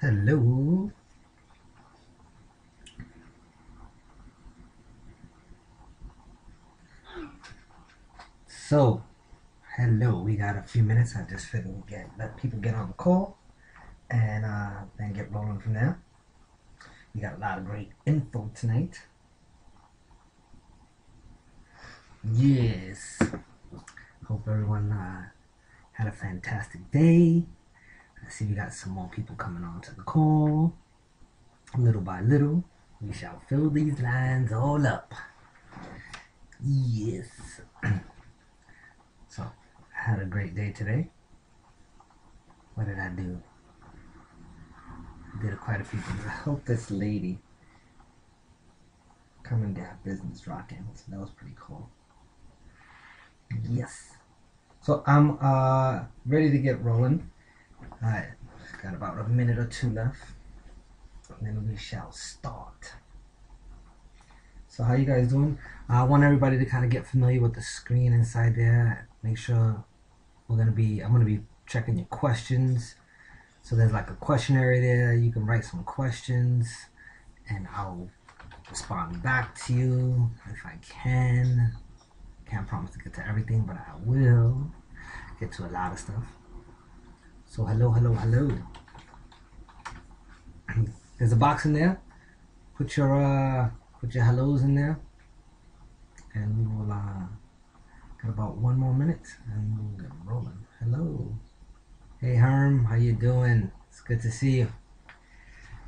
Hello. So, hello. We got a few minutes. I just figured we'll let people get on the call and then get rolling from there. We got a lot of great info tonight. Yes. Hope everyone had a fantastic day. I see we got some more people coming on to the call. Little by little, we shall fill these lines all up. Yes. So, I had a great day today. What did I do? I did quite a few things. I helped this lady come and get her business rocking. So that was pretty cool. Yes. So I'm ready to get rolling. I got about a minute or two left. And then we shall start. So how you guys doing? I want everybody to kind of get familiar with the screen inside there. Make sure I'm gonna be checking your questions. So there's like a questionnaire there. You can write some questions and I'll respond back to you if I can. Can't promise to get to everything, but I will get to a lot of stuff. So hello. There's a box in there. Put your hellos in there, and we will got about one more minute, and we'll get rolling. Hello, hey Herm, how you doing? It's good to see you.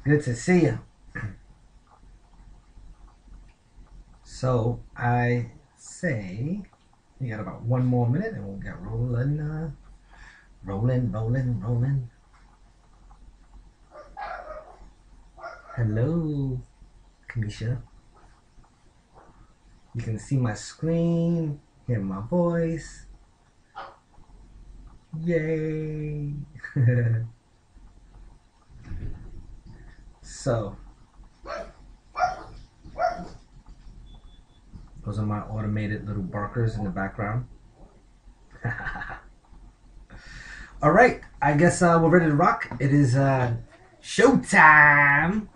Good to see you. So I say we got about one more minute, and we'll get rolling. Rolling. Hello, Kamisha. You can see my screen, hear my voice. Yay! So, those are my automated little barkers in the background. All right, I guess we're ready to rock. It is showtime.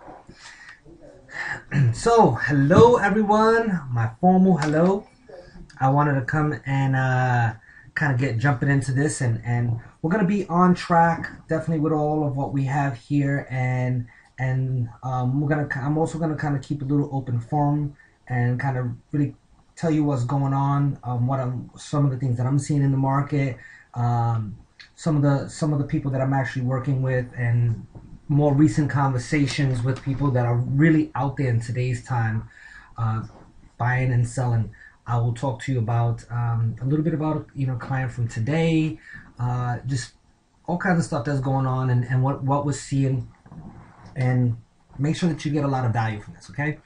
So, hello everyone. My formal hello. I wanted to come and kind of get jumping into this, and we're gonna be on track, definitely with all of what we have here, and I'm also gonna kind of keep a little open forum and kind of really tell you what's going on, some of the things that I'm seeing in the market, some of the people that I'm actually working with, and more recent conversations with people that are really out there in today's time, buying and selling. I will talk to you about a little bit about client from today, just all kinds of stuff that's going on, and what we're seeing, and make sure that you get a lot of value from this. Okay,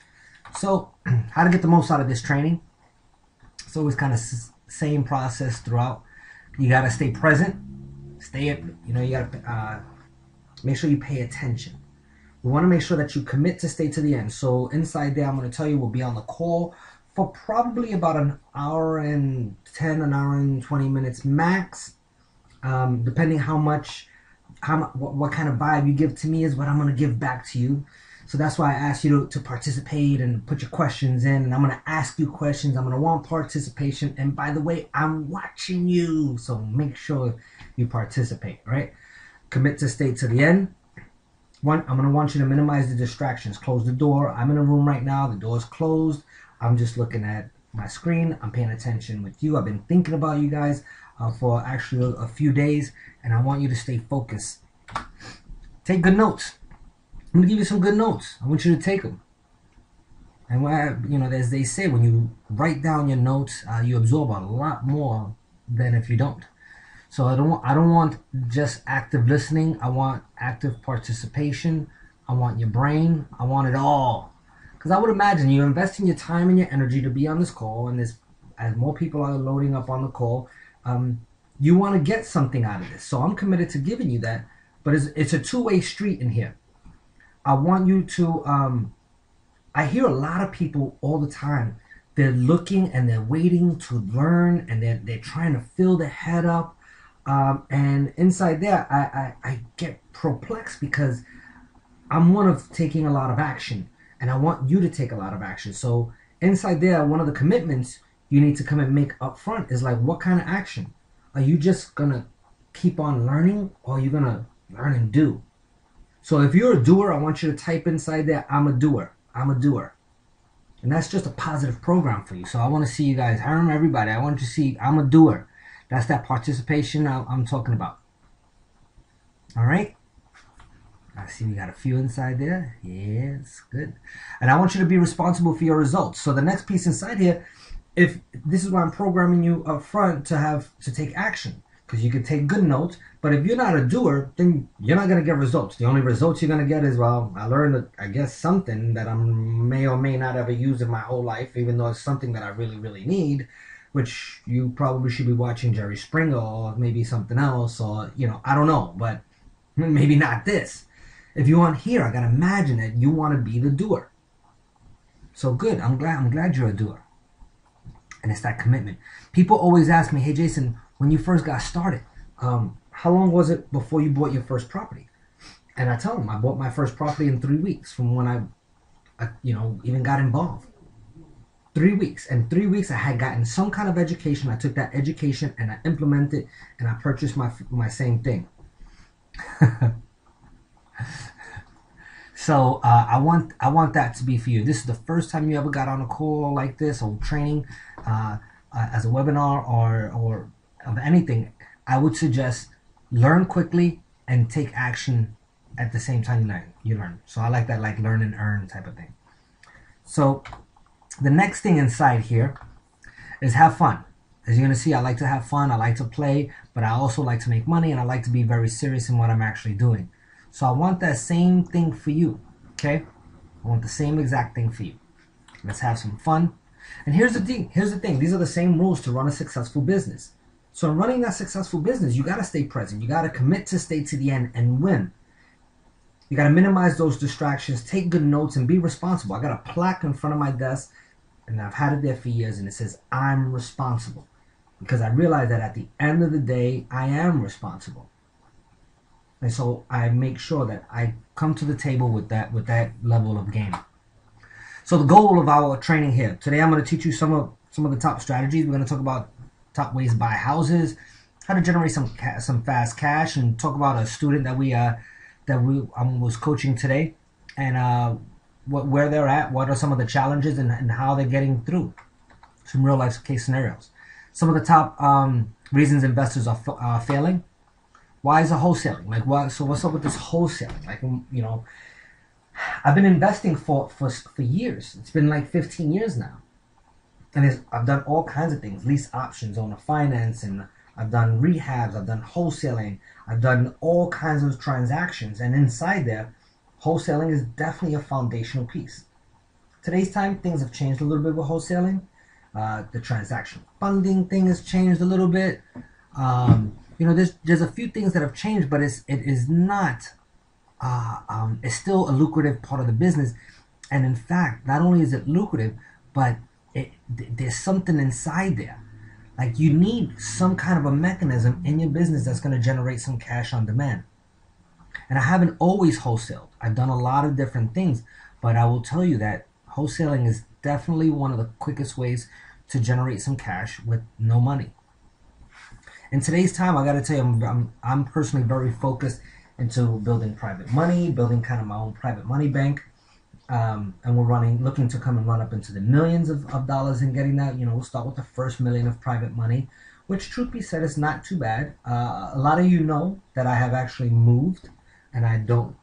so how to get the most out of this training? It's always kind of same process throughout. You got to stay present, you got to make sure you pay attention. We want to make sure that you commit to stay to the end. So inside there, I'm going to tell you we'll be on the call for probably about an hour and 10, an hour and 20 minutes max, depending what kind of vibe you give to me is what I'm going to give back to you. So that's why I asked you to participate and put your questions in, and I'm going to ask you questions. I'm going to want participation, and by the way, I'm watching you, so make sure you participate, right? Commit to stay to the end. One, I'm going to want you to minimize the distractions. Close the door. I'm in a room right now. The door's closed. I'm just looking at my screen. I'm paying attention with you. I've been thinking about you guys for actually a few days, and I want you to stay focused. Take good notes. I'm going to give you some good notes. I want you to take them. And as they say, when you write down your notes, you absorb a lot more than if you don't. So I don't want just active listening. I want active participation. I want your brain. I want it all. Because I would imagine you're investing your time and your energy to be on this call, and as more people are loading up on the call, you want to get something out of this. So I'm committed to giving you that, but it's a two-way street in here. I want you to, I hear a lot of people all the time. They're looking and they're waiting to learn, and they're trying to fill their head up. And inside there, I get perplexed because I'm one of taking a lot of action, and I want you to take a lot of action. So inside there, one of the commitments you need to come and make up front is like, what kind of action? Are you just gonna keep on learning, or are you gonna learn and do? So if you're a doer, I want you to type inside there, I'm a doer. I'm a doer. And that's just a positive program for you. So I want to see you guys, Herm, everybody, I want you to see, I'm a doer. That's that participation I'm talking about. All right. I see we got a few inside there. Yes, good. And I want you to be responsible for your results. So the next piece inside here, if this is why I'm programming you up front to take action, because you can take good notes. But if you're not a doer, then you're not going to get results. The only results you're going to get is, well, I learned, I guess, something that I may or may not ever use in my whole life, even though it's something that I really, really need, which you probably should be watching Jerry Springer or maybe something else, or, you know, I don't know, but maybe not this. If you want here, I got to imagine that you want to be the doer. So good. I'm glad you're a doer. And it's that commitment. People always ask me, hey, Jason, when you first got started, how long was it before you bought your first property? And I tell them I bought my first property in 3 weeks from when I even got involved. 3 weeks. And 3 weeks I had gotten some kind of education. I took that education and I implemented and I purchased my same thing. So I want that to be for you. This is the first time you ever got on a call like this or training as a webinar or of anything. I would suggest learn quickly and take action at the same time you learn. So I like that, like learn and earn type of thing. So the next thing inside here is have fun. As you're going to see, I like to have fun. I like to play, but I also like to make money, and I like to be very serious in what I'm actually doing. So I want that same thing for you, okay? I want the same exact thing for you. Let's have some fun. And here's the thing. These are the same rules to run a successful business. So in running that successful business, you got to stay present. You got to commit to stay to the end and win. You got to minimize those distractions, take good notes, and be responsible. I got a plaque in front of my desk, and I've had it there for years, and it says, I'm responsible. Because I realize that at the end of the day, I am responsible. And so I make sure that I come to the table with that level of game. So the goal of our training here, today I'm going to teach you some of the top strategies. We're going to talk about top ways to buy houses, how to generate some fast cash, and talk about a student that was coaching today, and where they're at, what are some of the challenges, and how they're getting through. Some real life case scenarios. Some of the top reasons investors are failing. Why is it wholesaling? Like, what? So what's up with this wholesaling? Like, you know, I've been investing for years. It's been like 15 years now. And I've done all kinds of things, lease options, owner finance, and I've done rehabs, I've done wholesaling, I've done all kinds of transactions. And inside there, wholesaling is definitely a foundational piece. Today's time, things have changed a little bit with wholesaling. The transaction funding thing has changed a little bit. You know, there's a few things that have changed, but it is not. It's still a lucrative part of the business, and in fact, not only is it lucrative, but there's something inside there. Like, you need some kind of a mechanism in your business that's going to generate some cash on demand. And I haven't always wholesaled. I've done a lot of different things, but I will tell you that wholesaling is definitely one of the quickest ways to generate some cash with no money. In today's time, I got to tell you, I'm personally very focused into building private money, building kind of my own private money bank. And we're looking to come and run up into the millions of dollars and getting that. You know, we'll start with the first $1 million of private money, which, truth be said, is not too bad. A lot of you know that I have actually moved, and I don't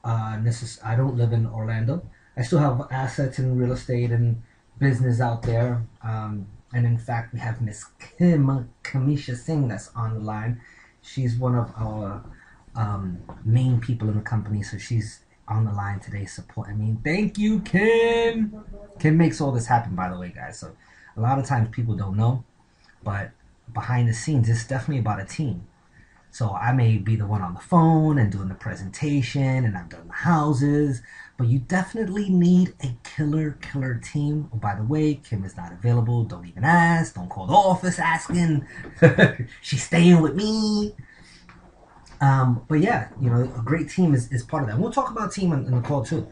live in Orlando. I still have assets in real estate and business out there. And in fact, we have Miss Kamisha Singh that's on the line. She's one of our main people in the company, so she's on the line today supporting me. Thank you, Kim. Kim makes all this happen, by the way, guys. So a lot of times people don't know, but behind the scenes, it's definitely about a team. So I may be the one on the phone and doing the presentation, and I've done the houses, but you definitely need a killer team. Oh, by the way, Kim is not available. Don't even ask. Don't call the office asking. She's staying with me. But yeah, a great team is part of that. And we'll talk about team in the call too.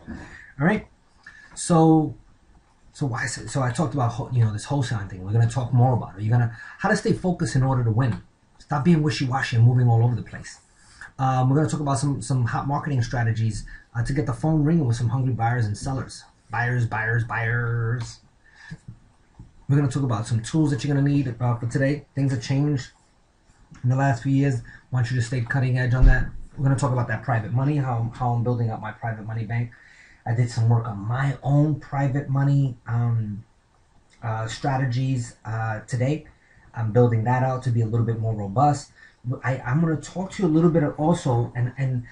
All right. So so I talked about this wholesaling thing. We're gonna talk more about it. You're gonna how to stay focused in order to win. Stop being wishy-washy and moving all over the place. We're gonna talk about some hot marketing strategies to get the phone ringing with some hungry buyers and sellers. Buyers, buyers, buyers. We're gonna talk about some tools that you're gonna need for today. Things that changed in the last few years. I want you to stay cutting edge on that. We're gonna talk about that private money, how I'm building up my private money bank. I did some work on my own private money strategies today. I'm building that out to be a little bit more robust. I'm going to talk to you a little bit also, and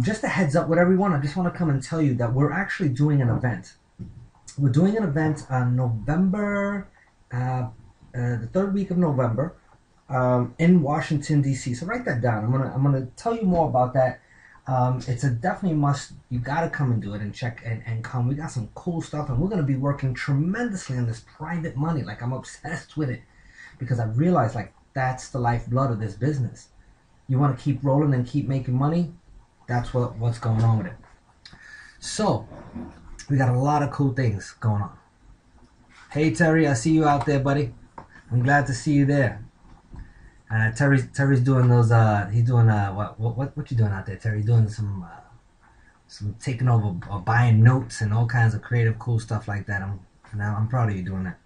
just a heads up with everyone, I just want to come and tell you that we're actually doing an event. We're doing an event on November, the third week of November, in Washington, D.C. So write that down. I'm gonna tell you more about that. It's a definitely must. You gotta come and do it and check and come. We got some cool stuff, and we're gonna be working tremendously on this private money. Like, I'm obsessed with it because I realize, like, that's the lifeblood of this business. You want to keep rolling and keep making money. That's what's going on with it. So we got a lot of cool things going on. Hey Terry, I see you out there, buddy. I'm glad to see you there. Terry's doing those. He's doing what you doing out there, Terry? Doing some taking over, buying notes and all kinds of creative, cool stuff like that. I'm proud of you doing that.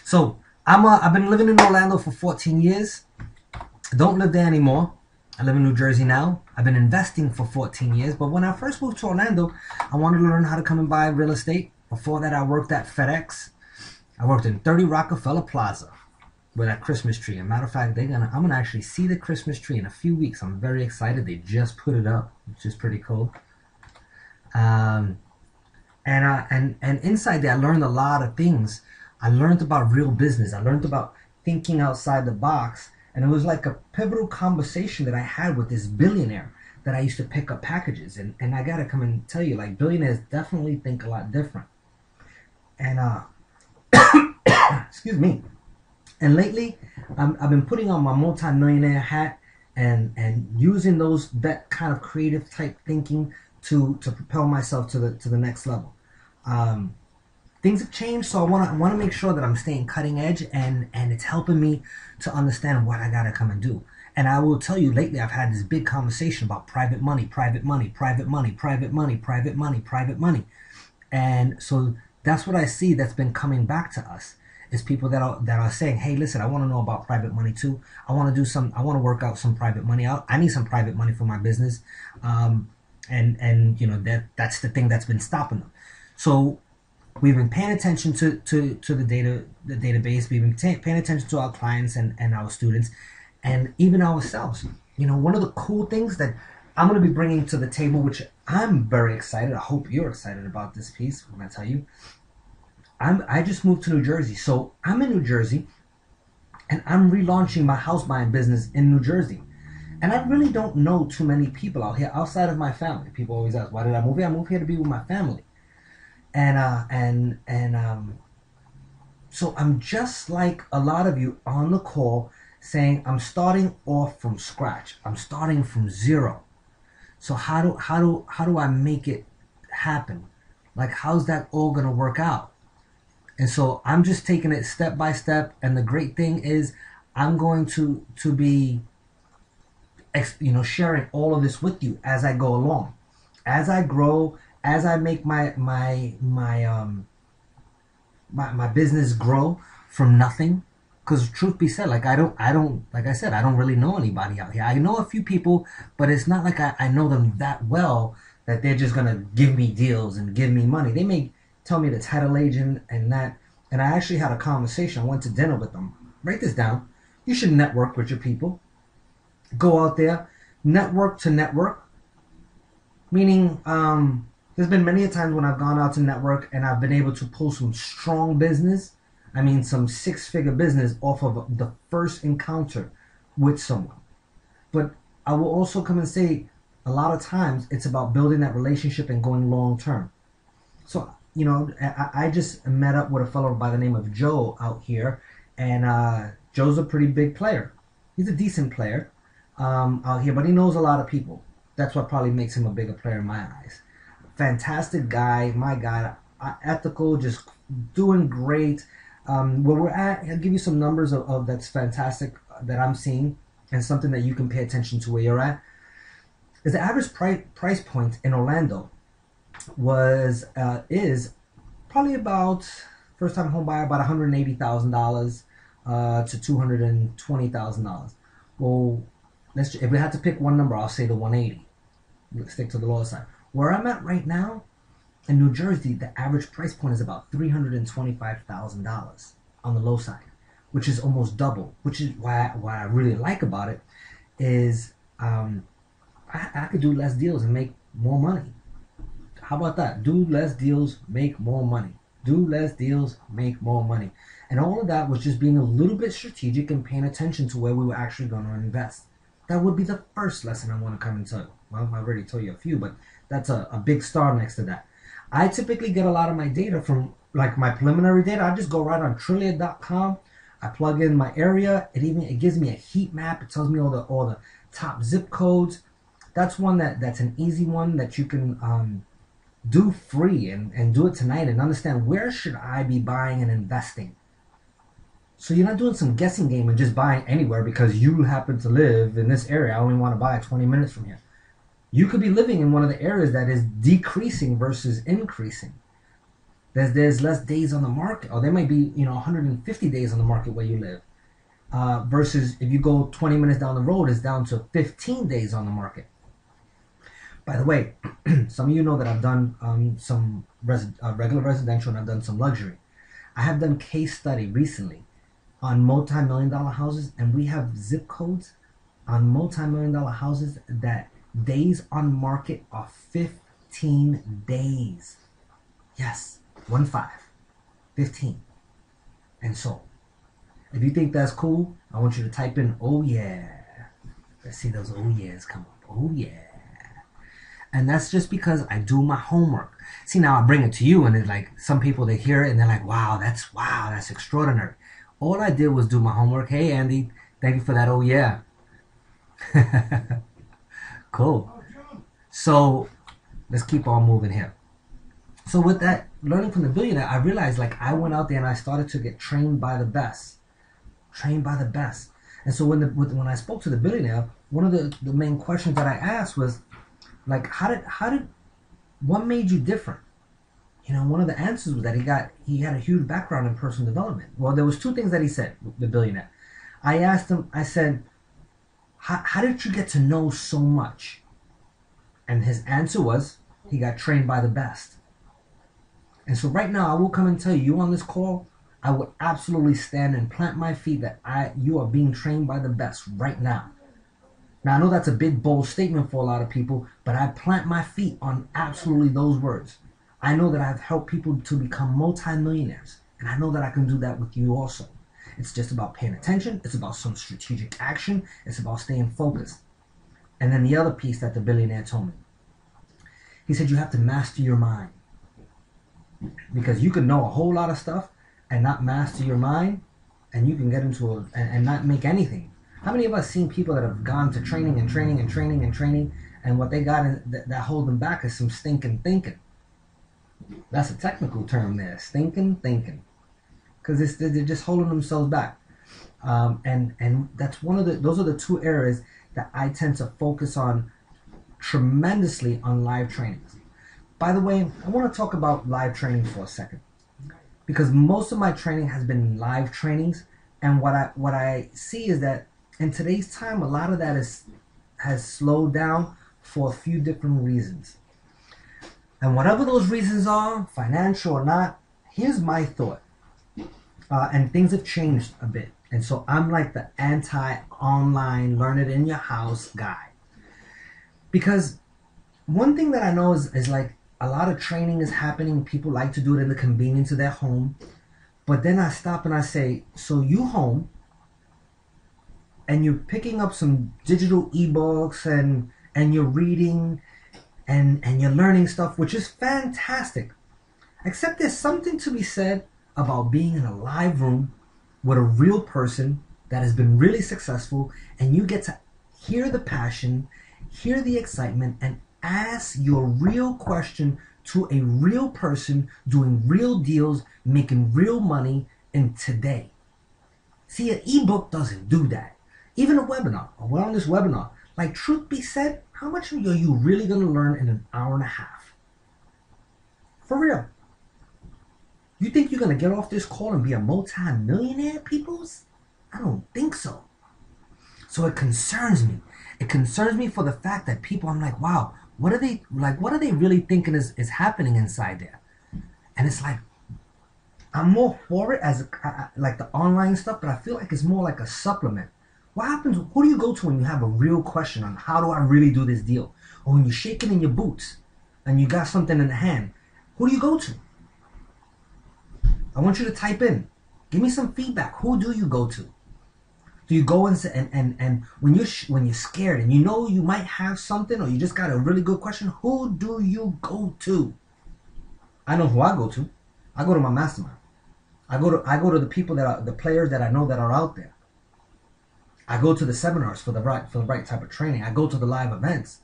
So I've been living in Orlando for 14 years. I don't live there anymore. I live in New Jersey now. I've been investing for 14 years. But when I first moved to Orlando, I wanted to learn how to come and buy real estate. Before that, I worked at FedEx. I worked in 30 Rockefeller Plaza with that Christmas tree. As a matter of fact, I'm gonna actually see the Christmas tree in a few weeks. I'm very excited. They just put it up, which is pretty cool. And inside there, I learned a lot of things. I learned about real business. I learned about thinking outside the box. And it was like a pivotal conversation that I had with this billionaire that I used to pick up packages. And I got to come and tell you, like, billionaires definitely think a lot different. And, excuse me. And lately, I've been putting on my multi-millionaire hat and using that kind of creative type thinking to propel myself to the next level. Things have changed, so I want to make sure that I'm staying cutting edge, and it's helping me to understand what I gotta come and do. And I will tell you, lately I've had this big conversation about private money, private money, private money, private money, private money, private money, and so that's what I see that's been coming back to us. Is people that are saying, hey, listen, I want to know about private money too. I want to work out some private money out. I need some private money for my business, and that's the thing that's been stopping them. So we've been paying attention to the database. We've been paying attention to our clients and our students, and even ourselves. One of the cool things that I'm going to be bringing to the table, which I'm very excited. I hope you're excited about this piece. I'm going to tell you. I just moved to New Jersey, so I'm in New Jersey, and I'm relaunching my house buying business in New Jersey. And I really don't know too many people out here outside of my family. People always ask, why did I move here? I moved here to be with my family. So I'm just like a lot of you on the call saying, I'm starting off from scratch. I'm starting from zero. So how do I make it happen? Like, how's that all gonna work out? And so I'm just taking it step by step. And the great thing is I'm going to be, sharing all of this with you as I go along, as I grow, as I make my business grow from nothing. Because truth be said, like I don't, like I said, I don't really know anybody out here. I know a few people, but it's not like I know them that well that they're just gonna give me deals and give me money. They may tell me the title agent and that. And I actually had a conversation. I went to dinner with them. Write this down. You should network with your people. Go out there, network to network. Meaning, there's been many a times when I've gone out to network and I've been able to pull some strong business. I mean, some six-figure business off of the first encounter with someone. But I will also come and say, a lot of times it's about building that relationship and going long term. So, I just met up with a fellow by the name of Joe out here, and Joe's a pretty big player. He's a decent player. out here, but he knows a lot of people. That's what probably makes him a bigger player in my eyes. Fantastic guy, my guy, ethical, just doing great. Where we're at, I'll give you some numbers of that's fantastic that I'm seeing, and something that you can pay attention to where you're at. Is the average price point in Orlando was is probably about first time home buyer about $180,000 to $220,000. Well, if we had to pick one number, I'll say the 180. Let's stick to the lower side. Where I'm at right now in New Jersey, the average price point is about $325,000 on the low side, which is almost double. Which is why I really like about it is I could do less deals and make more money. How about that? Do less deals, make more money. Do less deals, make more money. And all of that was just being a little bit strategic and paying attention to where we were actually going to invest. That would be the first lesson I want to come and tell you. Well, I already told you a few, but that's a big star next to that. I typically get a lot of my data from, like my preliminary data. I just go right on Trillia.com. I plug in my area. It gives me a heat map. It tells me all the top zip codes. That's one that's an easy one that you can do free and do it tonight and understand where should I be buying and investing. So you're not doing some guessing game and just buying anywhere because you happen to live in this area. I only want to buy 20 minutes from here. You could be living in one of the areas that is decreasing versus increasing. There's less days on the market, or there might be 150 days on the market where you live. Versus if you go 20 minutes down the road, it's down to 15 days on the market. By the way, some of you know that I've done some regular residential and I've done some luxury. I have done case study recently on multi-million-dollar houses, and we have zip codes on multi-million-dollar houses that days on market are 15 days. Yes, 15. And so, if you think that's cool, I want you to type in, oh yeah. Let's see those oh yeahs come up. Oh yeah. And that's just because I do my homework. See, now I bring it to you, and it's like some people, they hear it and they're like, wow, that's extraordinary. All I did was do my homework. Hey, Andy, thank you for that. Oh, yeah. Cool. So let's keep on moving here. So with that, learning from the billionaire, I realized like I went out there and I started to get trained by the best. Trained by the best. And so when I spoke to the billionaire, one of the main questions that I asked was, like, what made you different? One of the answers was that he had a huge background in personal development. Well, there was two things that he said, the billionaire. I asked him, I said, how did you get to know so much? And his answer was, he got trained by the best. And so right now, I will come and tell you on this call, I would absolutely stand and plant my feet that you are being trained by the best right now. Now, I know that's a big, bold statement for a lot of people, but I plant my feet on absolutely those words. I know that I've helped people to become multimillionaires, and I know that I can do that with you also. It's just about paying attention. It's about some strategic action. It's about staying focused. And then the other piece that the billionaire told me, he said you have to master your mind. Because you can know a whole lot of stuff and not master your mind, and you can get into and not make anything. How many of us seen people that have gone to training, and what they got that hold them back is some stinking thinking? That's a technical term there, stinking thinking, because they're just holding themselves back. And that's those are the two areas that I tend to focus on tremendously on live trainings. By the way, I want to talk about live training for a second, because most of my training has been live trainings, and what I see is that in today's time, a lot of that has slowed down for a few different reasons. And whatever those reasons are, financial or not, here's my thought. And things have changed a bit. And so I'm like the anti-online, learn it in your house guy. Because one thing that I know is like a lot of training is happening. People like to do it in the convenience of their home. But then I stop and I say, so you home, and you're picking up some digital ebooks and you're reading and you're learning stuff, which is fantastic. Except there's something to be said about being in a live room with a real person that has been really successful, and you get to hear the passion, hear the excitement, and ask your real question to a real person doing real deals, making real money in today. See, an ebook doesn't do that. Even a webinar, we're on this webinar. Like, truth be said, how much are you really going to learn in an hour and a half? For real. You think you're going to get off this call and be a multi-millionaire, peoples? I don't think so. So it concerns me. It concerns me for the fact that people, I'm like, wow, what are they really thinking is happening inside there? And it's like, I'm more for it as like the online stuff, but I feel like it's more like a supplement. What happens? Who do you go to when you have a real question on how do I really do this deal? Or when you're shaking in your boots and you got something in the hand, who do you go to? I want you to type in. Give me some feedback. Who do you go to? Do you go and say, and when you're scared and you know you might have something or you just got a really good question, who do you go to? I know who I go to. I go to my mastermind. I go to the people that are the players that I know that are out there. I go to the seminars for the right type of training. I go to the live events.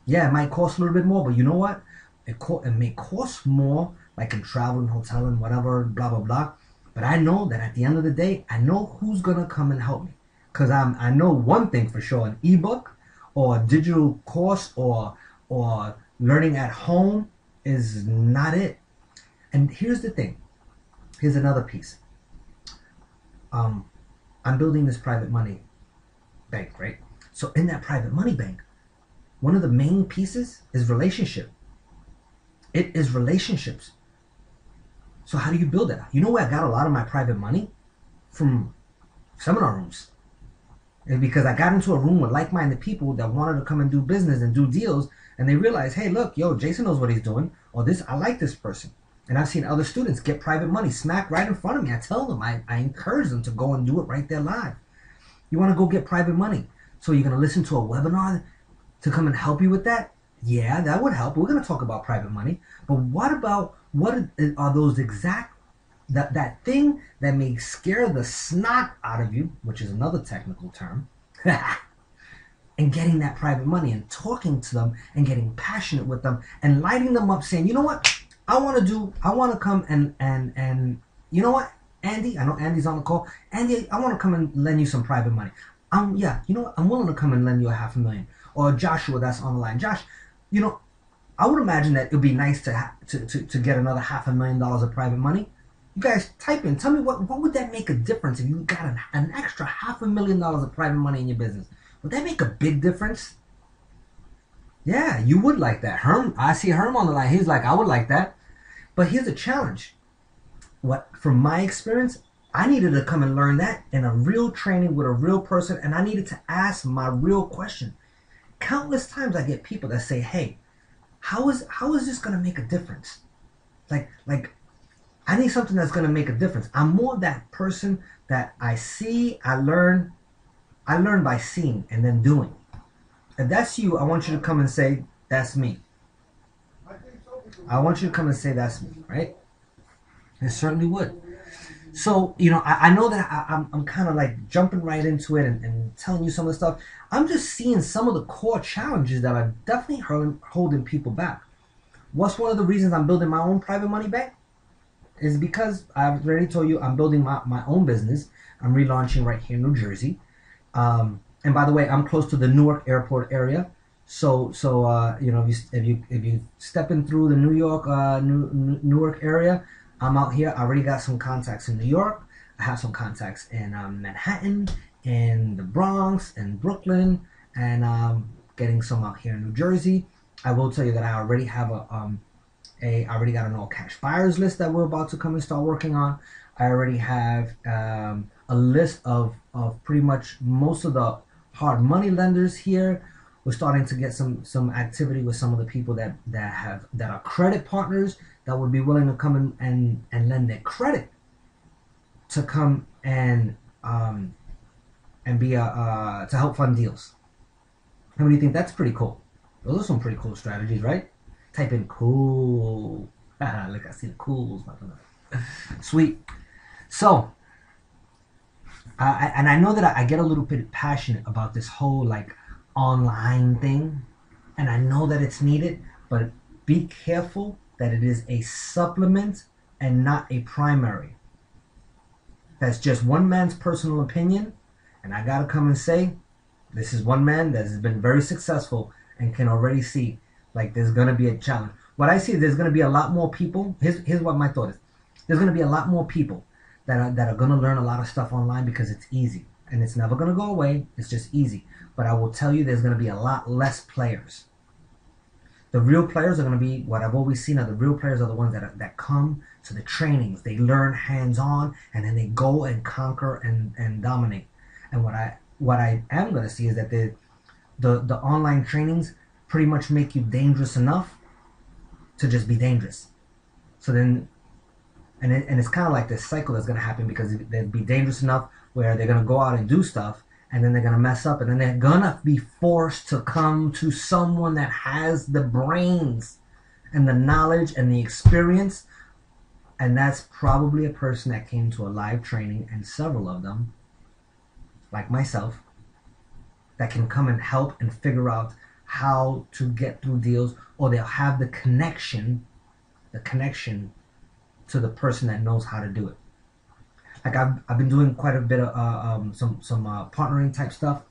Yeah, it might cost a little bit more, but you know what? It may cost more, like in travel and hotel and whatever, blah blah blah. But I know that at the end of the day, I know who's gonna come and help me, because I know one thing for sure: an ebook or a digital course or learning at home is not it. And here's the thing. Here's another piece. I'm building this private money bank, right? So in that private money bank, one of the main pieces is relationship. It is relationships. So how do you build that? You know where I got a lot of my private money? From seminar rooms. And because I got into a room with like-minded people that wanted to come and do business and do deals, and they realized, hey, look, yo, Jason knows what he's doing, or this, I like this person. And I've seen other students get private money smack right in front of me. I tell them, I encourage them to go and do it right there live. You want to go get private money. So you're going to listen to a webinar to come and help you with that? Yeah, that would help. We're going to talk about private money. But what about, what are those exact, that thing that may scare the snot out of you, which is another technical term, and getting that private money and talking to them and getting passionate with them and lighting them up saying, you know what? I want to come and you know what, Andy, I know Andy's on the call. Andy, I want to come and lend you some private money. Yeah, you know what, I'm willing to come and lend you $500,000. Or Joshua, that's on the line. Josh, you know, I would imagine that it would be nice to get another $500,000 of private money. You guys type in, tell me what would that make a difference if you got an extra $500,000 of private money in your business? Would that make a big difference? Yeah, you would like that. Herm, I see Herm on the line. He's like, I would like that. But here's a challenge. From my experience, I needed to come and learn that in a real training with a real person, and I needed to ask my real question. Countless times I get people that say, hey, how is this going to make a difference? Like I need something that's going to make a difference. I'm more that person that I see, I learn by seeing and then doing. If that's you, I want you to come and say, that's me. I want you to come and say, that's me, right? It certainly would. So, you know, I know that I'm kind of like jumping right into it and telling you some of the stuff. I'm just seeing some of the core challenges that are definitely holding people back. What's one of the reasons I'm building my own private money bank? Is because I've already told you I'm building my own business. I'm relaunching right here in New Jersey. And by the way, I'm close to the Newark airport area. So you know, if you stepping through the Newark area, I'm out here. I already got some contacts in New York. I have some contacts in Manhattan, in the Bronx, in Brooklyn, and getting some out here in New Jersey. I will tell you that I already have I already got an all cash buyers list that we're about to come and start working on. I already have a list of pretty much most of the hard money lenders here. We're starting to get some activity with some of the people that are credit partners that would be willing to come and lend their credit to come and be to help fund deals. How many think that's pretty cool? Those are some pretty cool strategies, right? Type in cool. Look, I see the cools. Sweet. So, and I know that I get a little bit passionate about this whole like online thing, and I know that it's needed, but be careful that it is a supplement and not a primary. That's just one man's personal opinion, and I gotta come and say, this is one man that has been very successful and can already see like there's gonna be a challenge. What I see, there's gonna be a lot more people. Here's what my thought is. There's gonna be a lot more people that are gonna learn a lot of stuff online because it's easy. And it's never gonna go away. It's just easy. But I will tell you there's gonna be a lot less players. The real players are going to be what I've always seen. Are the real players are the ones that come to the trainings. They learn hands on, and then they go and conquer and dominate. And what I am going to see is that the online trainings pretty much make you dangerous enough to just be dangerous. So then, and it's kind of like this cycle that's going to happen because they'll be dangerous enough where they're going to go out and do stuff, and then they're going to mess up, and then they're going to be forced to come to someone that has the brains and the knowledge and the experience, and that's probably a person that came to a live training, and several of them, like myself, that can come and help and figure out how to get through deals, or they'll have the connection to the person that knows how to do it. Like I've been doing quite a bit of some partnering type stuff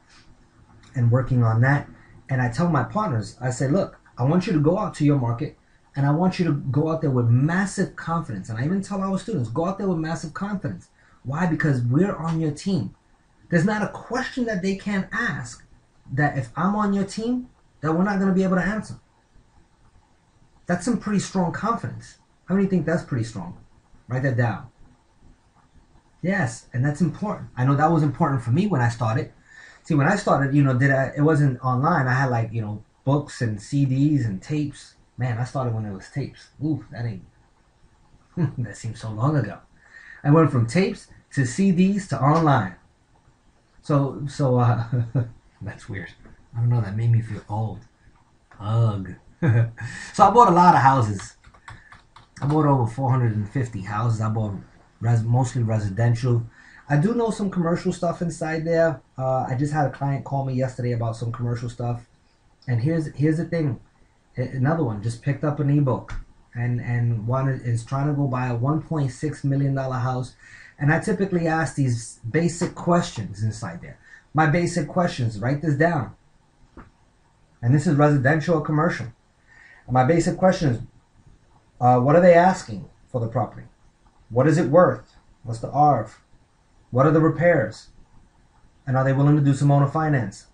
and working on that. And I tell my partners, I say, look, I want you to go out to your market, and I want you to go out there with massive confidence. And I even tell our students, go out there with massive confidence. Why? Because we're on your team. There's not a question that they can't ask that if I'm on your team, that we're not going to be able to answer. That's some pretty strong confidence. How many think that's pretty strong? Write that down. Yes, and that's important. I know that was important for me when I started. See, when I started, it wasn't online. I had books and CDs and tapes. Man, I started when it was tapes. Ooh, that seems so long ago. I went from tapes to CDs to online. So that's weird. I don't know, that made me feel old. Ugh. So I bought a lot of houses. I bought over 450 houses. I bought mostly residential. I do know some commercial stuff inside there. I just had a client call me yesterday about some commercial stuff. And here's the thing. Another one just picked up an ebook and one is trying to go buy a $1.6 million house. And I typically ask these basic questions inside there. My basic questions, write this down. And this is residential or commercial. And my basic question is, what are they asking for the property? What is it worth? What's the ARV? What are the repairs? And are they willing to do some owner finance?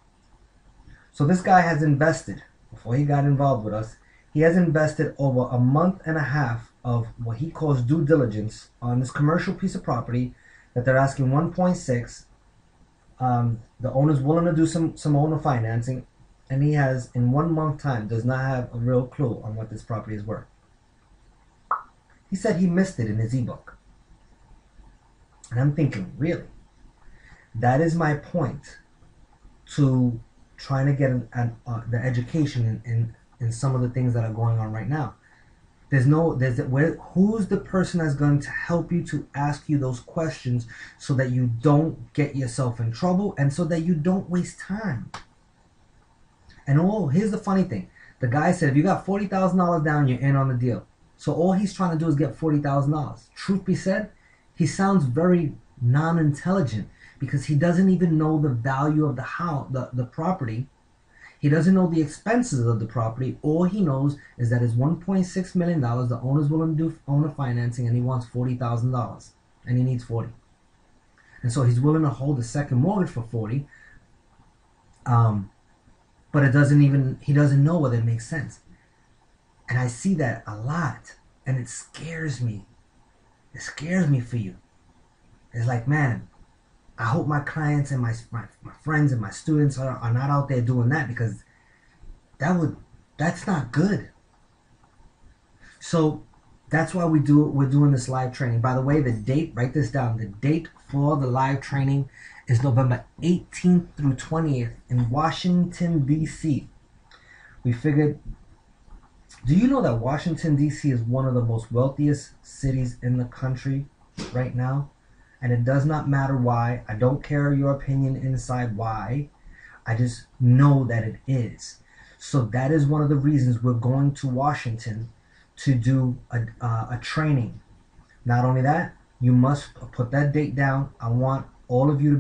So this guy has invested, before he got involved with us, he has invested over a month and a half of what he calls due diligence on this commercial piece of property that they're asking 1.6. The owner's willing to do some owner financing, and he has, in 1 month time, does not have a real clue on what this property is worth. He said he missed it in his ebook. And I'm thinking, really? That is my point to trying to get the education in some of the things that are going on right now. Who's the person that's going to help you to ask you those questions so that you don't get yourself in trouble and so that you don't waste time? And here's the funny thing. The guy said, if you got $40,000 down, you're in on the deal. So all he's trying to do is get $40,000. Truth be said, he sounds very non-intelligent because he doesn't even know the value of the house, the property. He doesn't know the expenses of the property. All he knows is that it's $1.6 million. The owner's willing to do owner financing, and he wants $40,000, and he needs 40. And so he's willing to hold a second mortgage for 40. But he doesn't know whether it makes sense. And I see that a lot, and it scares me. It scares me for you. It's like, man, I hope my clients and my friends and my students are not out there doing that, because that's not good. So that's why we're doing this live training. By the way, the date, write this down. The date for the live training is November 18th through 20th in Washington, D.C. We figured, do you know that Washington, D.C. is one of the most wealthiest cities in the country right now? And it does not matter why. I don't care your opinion inside why. I just know that it is. So that is one of the reasons we're going to Washington to do a training. Not only that, you must put that date down. I want all of you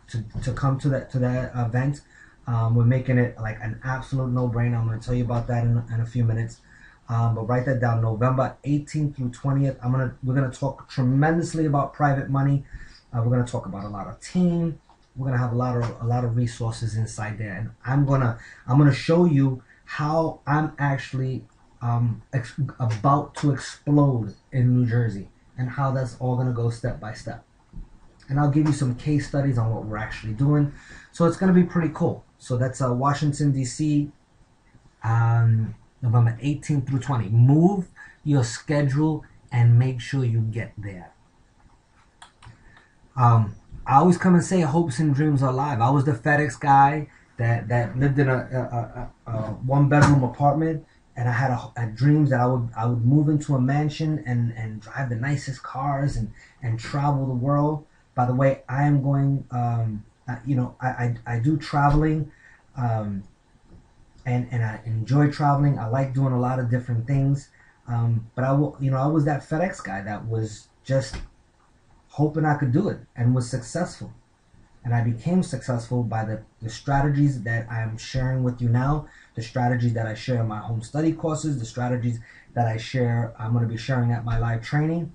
to come to that event. We're making it like an absolute no-brainer. I'm going to tell you about that in a few minutes. But write that down. November 18th through 20th. We're gonna talk tremendously about private money. We're gonna talk about a lot of team. We're gonna have a lot of resources inside there, and I'm gonna show you how I'm actually about to explode in New Jersey, and how that's all gonna go step by step. And I'll give you some case studies on what we're actually doing. So it's gonna be pretty cool. So that's Washington D.C. November 18th through 20th. Move your schedule and make sure you get there. I always come and say hopes and dreams are alive. I was the FedEx guy that lived in a one-bedroom apartment, and I had dreams that I would move into a mansion and drive the nicest cars and travel the world. By the way, I am going. I do traveling. And I enjoy traveling. I like doing a lot of different things. But I was that FedEx guy that was just hoping I could do it and was successful. And I became successful by the strategies that I'm sharing with you now, the strategies that I share in my home study courses, the strategies that I'm going to be sharing at my live training.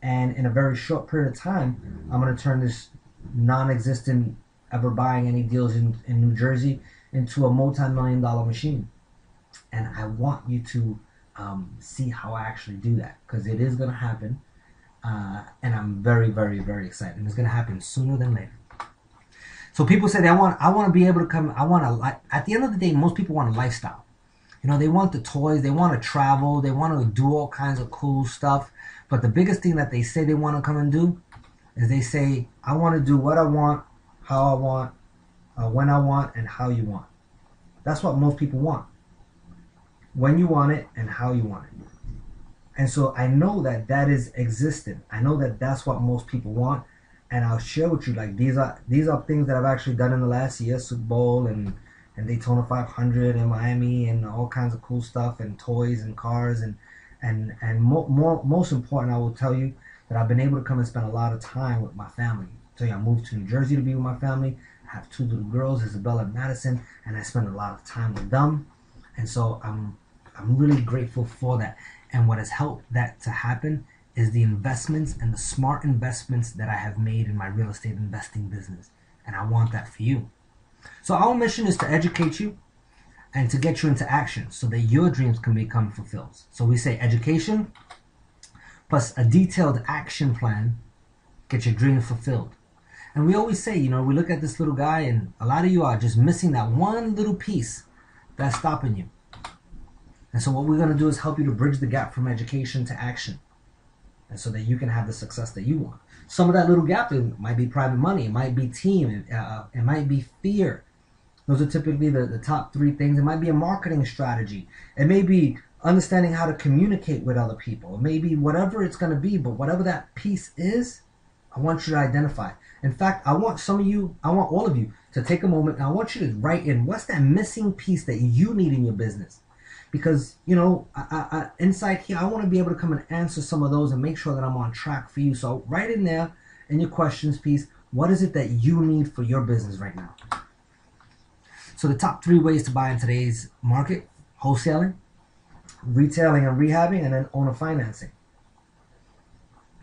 And in a very short period of time, I'm going to turn this non-existent ever buying any deals in New Jersey into a multi-million-dollar machine. And I want you to see how I actually do that, because it is going to happen, and I'm very, very, very excited. And it's going to happen sooner than later. So people say I want to be able to come. At the end of the day, most people want a lifestyle. They want the toys, they want to travel, they want to do all kinds of cool stuff. But the biggest thing that they say they want to come and do is they say, I want to do what I want, how I want, when I want, and how you want. That's what most people want. When you want it and how you want it. And so I know that is existent. I know that that's what most people want. And I'll share with you, like, these are things that I've actually done in the last year. Super Bowl and Daytona 500 in Miami and all kinds of cool stuff and toys and cars and most important, I will tell you that I've been able to come and spend a lot of time with my family. So I moved to New Jersey to be with my family. I have 2 little girls, Isabella and Madison, and I spend a lot of time with them. And so I'm really grateful for that. And what has helped that to happen is the investments and the smart investments that I have made in my real estate investing business. And I want that for you. So our mission is to educate you and to get you into action so that your dreams can become fulfilled. So we say education plus a detailed action plan, get your dreams fulfilled. And we always say, we look at this little guy, and a lot of you are just missing that one little piece that's stopping you. And so what we're going to do is help you to bridge the gap from education to action, and so that you can have the success that you want. Some of that little gap, it might be private money, it might be team, it might be fear. Those are typically the top 3 things. It might be a marketing strategy. It may be understanding how to communicate with other people. It may be whatever it's going to be, but whatever that piece is, I want you to identify. In fact, I want all of you to take a moment, and I want you to write in what's that missing piece that you need in your business. Because, inside here, I want to be able to come and answer some of those and make sure that I'm on track for you. So write in there in your questions piece, what is it that you need for your business right now? So the top 3 ways to buy in today's market: wholesaling, retailing and rehabbing, and then owner financing.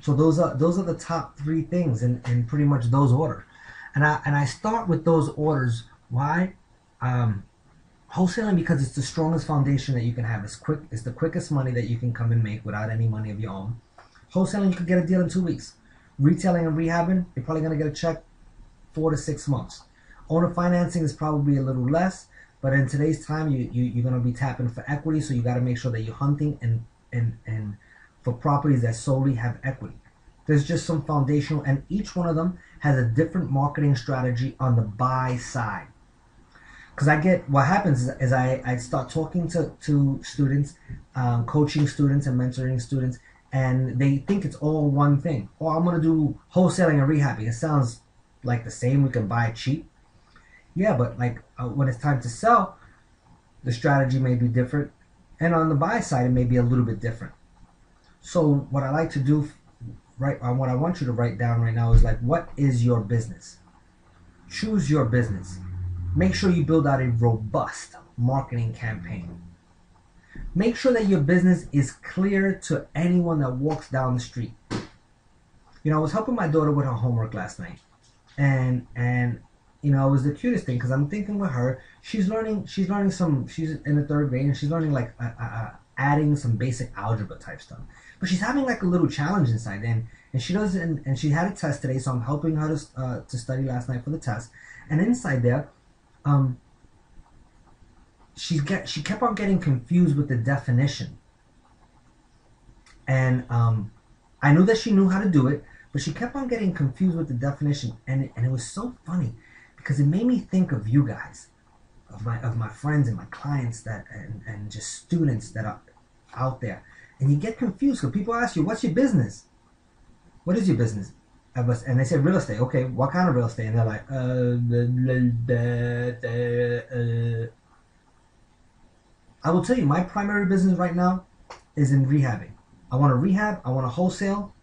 So those are the top 3 things in pretty much those orders. And I start with those orders. Why? Wholesaling, because it's the strongest foundation that you can have. It's the quickest money that you can come and make without any money of your own. Wholesaling, you can get a deal in 2 weeks. Retailing and rehabbing, you're probably going to get a check 4 to 6 months. Owner financing is probably a little less, but in today's time, you're going to be tapping for equity, so you got to make sure that you're hunting and for properties that solely have equity. There's just some foundational, and each one of them has a different marketing strategy on the buy side. Because what happens is I start talking to students, coaching students and mentoring students, and they think it's all one thing. Oh, I'm going to do wholesaling and rehabbing. It sounds like the same. We can buy cheap. Yeah, but like when it's time to sell, the strategy may be different, and on the buy side, it may be a little bit different. So what I like to do, right, what I want you to write down right now is like, what is your business? Choose your business. Make sure you build out a robust marketing campaign. Make sure that your business is clear to anyone that walks down the street. You know, I was helping my daughter with her homework last night, and you know, it was the cutest thing because I'm thinking with her, she's learning some. She's in the third grade and she's learning like adding some basic algebra type stuff. But she's having like a little challenge inside, and she doesn't. And she had a test today, so I'm helping her to study last night for the test. And inside there, um, she kept on getting confused with the definition, and I knew that she knew how to do it, but she kept on getting confused with the definition, and it was so funny because it made me think of you guys, of my friends and my clients that and just students that are out there, and you get confused because people ask you, "What's your business? What is your business?" And they say real estate. Okay, what kind of real estate? And they're like, I will tell you, my primary business right now is in rehabbing. I want to rehab. I want to wholesale.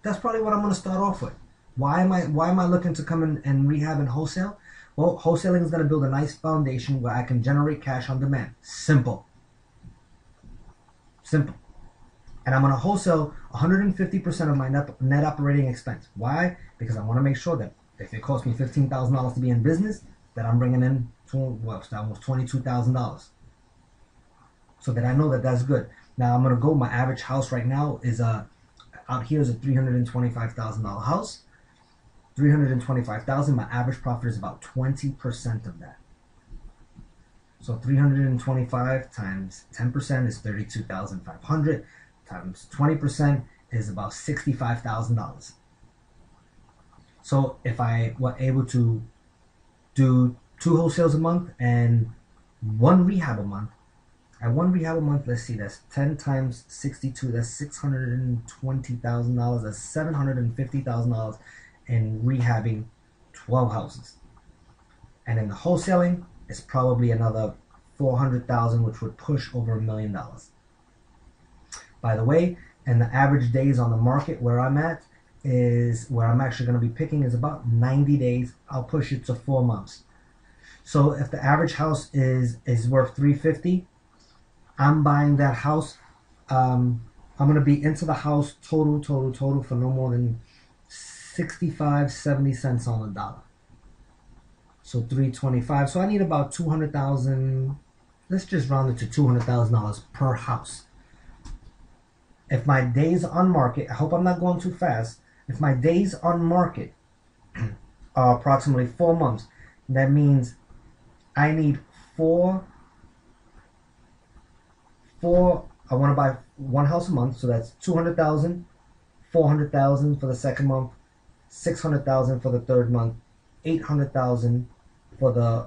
That's probably what I'm going to start off with. Why am I looking to come in and rehab and wholesale? Well, wholesaling is going to build a nice foundation where I can generate cash on demand. Simple. Simple. And I'm going to wholesale 150% of my net operating expense. Why? Because I want to make sure that if it costs me $15,000 to be in business, that I'm bringing in almost $22,000. So that I know that that's good. Now I'm going to go, my average house right now is out here is a $325,000 house. $325,000. My average profit is about 20% of that. So 325 times 10% is 32,500 times 20% is about $65,000. So if I were able to do 2 wholesales a month and 1 rehab a month, at 1 rehab a month, let's see, that's 10 times 62, that's $620,000, that's $750,000 in rehabbing 12 houses. And in the wholesaling, it's probably another 400,000, which would push over $1 million. By the way, and the average days on the market where I'm at is where I'm actually going to be picking is about 90 days. I'll push it to 4 months. So if the average house is worth 350, I'm buying that house. I'm going to be into the house total for no more than 65-70 cents on the dollar. So 325. So I need about 200,000. Let's just round it to $200,000 per house. If my days on market, I hope I'm not going too fast. If my days on market are approximately 4 months, that means I need four. I want to buy 1 house a month, so that's 200,000, 400,000 for the second month, 600,000 for the third month, 800,000 for the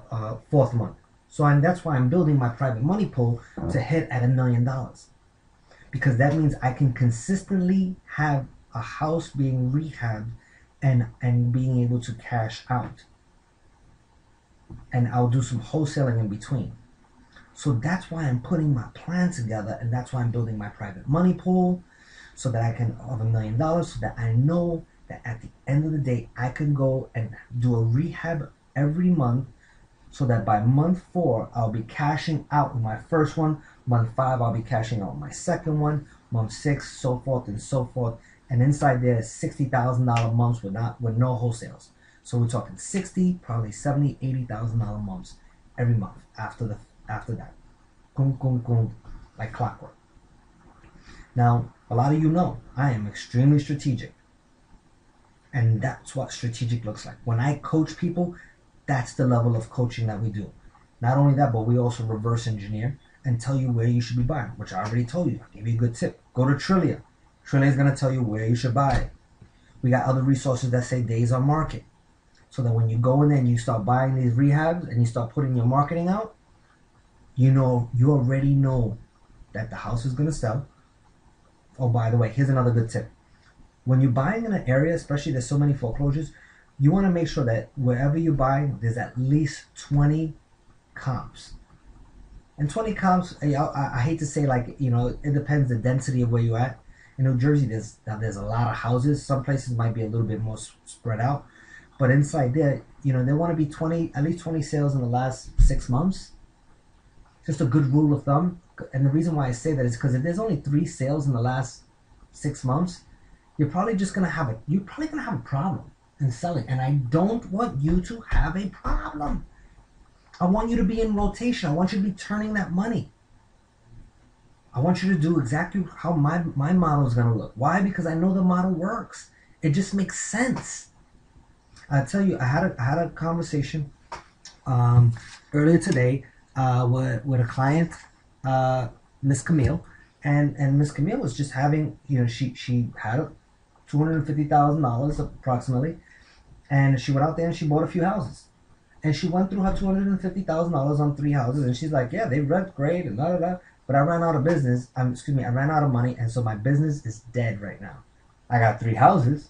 fourth month. So that's why I'm building my private money pool to hit at $1 million, because that means I can consistently have a house being rehabbed and being able to cash out, and I'll do some wholesaling in between. So that's why I'm putting my plan together, and that's why I'm building my private money pool, so that I can have $1 million, so that I know that at the end of the day, I can go and do a rehab every month, so that by month 4, I'll be cashing out with my first one. Month 5, I'll be cashing out with my second one. Month 6, so forth and so forth. And inside there is $60,000 months with no wholesales. So we're talking 60, probably 70, $80,000 months every month after that. Boom, boom, boom, like clockwork. Now, a lot of you know I am extremely strategic. And that's what strategic looks like. When I coach people, that's the level of coaching that we do. Not only that, but we also reverse engineer and tell you where you should be buying, which I already told you. I gave you a good tip. Go to Trillia. Trillia is going to tell you where you should buy it. We got other resources that say days on market. So that when you go in there and you start buying these rehabs and you start putting your marketing out, you already know that the house is going to sell. Oh, by the way, here's another good tip. When you're buying in an area, especially there's so many foreclosures, you want to make sure that wherever you buy, there's at least 20 comps. And 20 comps, I hate to say, like, it depends the density of where you're at. In New Jersey, there's a lot of houses. Some places might be a little bit more spread out. But inside there, they want to be at least 20 sales in the last 6 months. Just a good rule of thumb. And the reason why I say that is because if there's only 3 sales in the last 6 months, you're probably gonna have a problem in selling. And I don't want you to have a problem. I want you to be in rotation. I want you to be turning that money. I want you to do exactly how my model is gonna look. Why? Because I know the model works. It just makes sense. I tell you, I had a conversation earlier today with a client, Miss Camille, and Miss Camille was just having, she had $250,000 approximately, and she went out there and she bought a few houses, and she went through her $250,000 on 3 houses, and she's like, yeah, they rent great and blah blah blah, but I ran out of business. I ran out of money, and so my business is dead right now. I got 3 houses.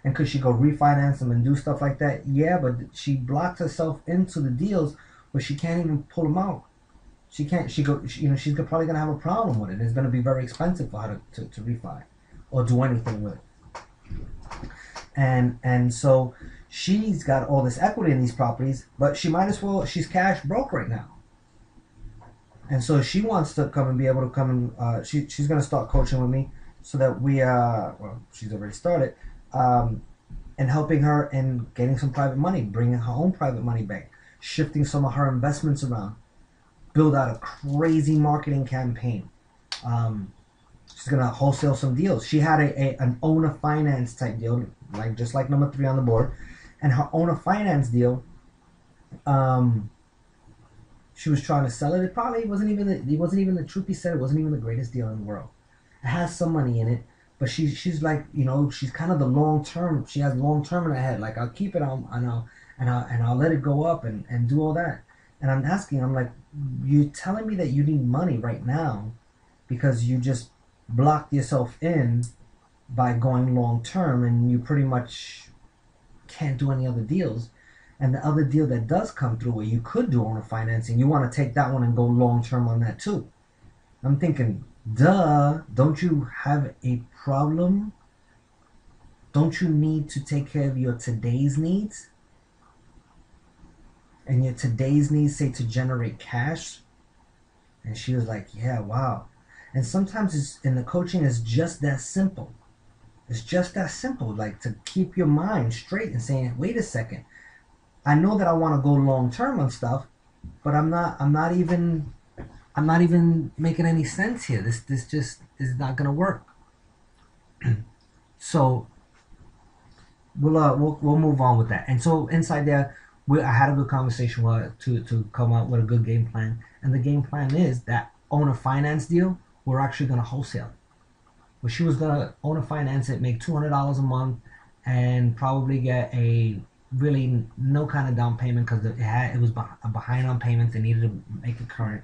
And could she go refinance them and do stuff like that? Yeah, but she blocked herself into the deals where she can't even pull them out. She can't. She's probably gonna have a problem with it. It's gonna be very expensive for her to refi or do anything with it. And so she's got all this equity in these properties, but she might as well. She's cash broke right now. And so she wants to come and be able to come and she's gonna start coaching with me so that she's already started. And helping her in getting some private money, bringing her own private money back, shifting some of her investments around, build out a crazy marketing campaign. She's gonna wholesale some deals. She had an owner finance type deal, just like number 3 on the board, and her owner finance deal. She was trying to sell it. It wasn't even the truth be said. It wasn't even the greatest deal in the world. It has some money in it. But she's like, she's kind of the long term. She has long term in her head. Like, I'll keep it on, and I'll let it go up and do all that. And I'm asking, I'm like, you're telling me that you need money right now because you just blocked yourself in by going long term, and you pretty much can't do any other deals. And the other deal that does come through where you could do owner financing, you want to take that one and go long term on that too. I'm thinking, duh, don't you have a problem? Don't you need to take care of your today's needs? And your today's needs say to generate cash? And she was like, yeah, wow. And sometimes in the coaching, it's just that simple. It's just that simple, like to keep your mind straight and saying, wait a second, I know that I want to go long term on stuff, but I'm not even making any sense here. This just is not gonna work. So we'll move on with that. And so inside there, I had a good conversation to come up with a good game plan. And the game plan is that owner finance deal, we're actually gonna wholesale. Well, she was gonna owner finance it, make $200 a month, and probably get a really no kind of down payment because it was behind on payments. They needed to make it current.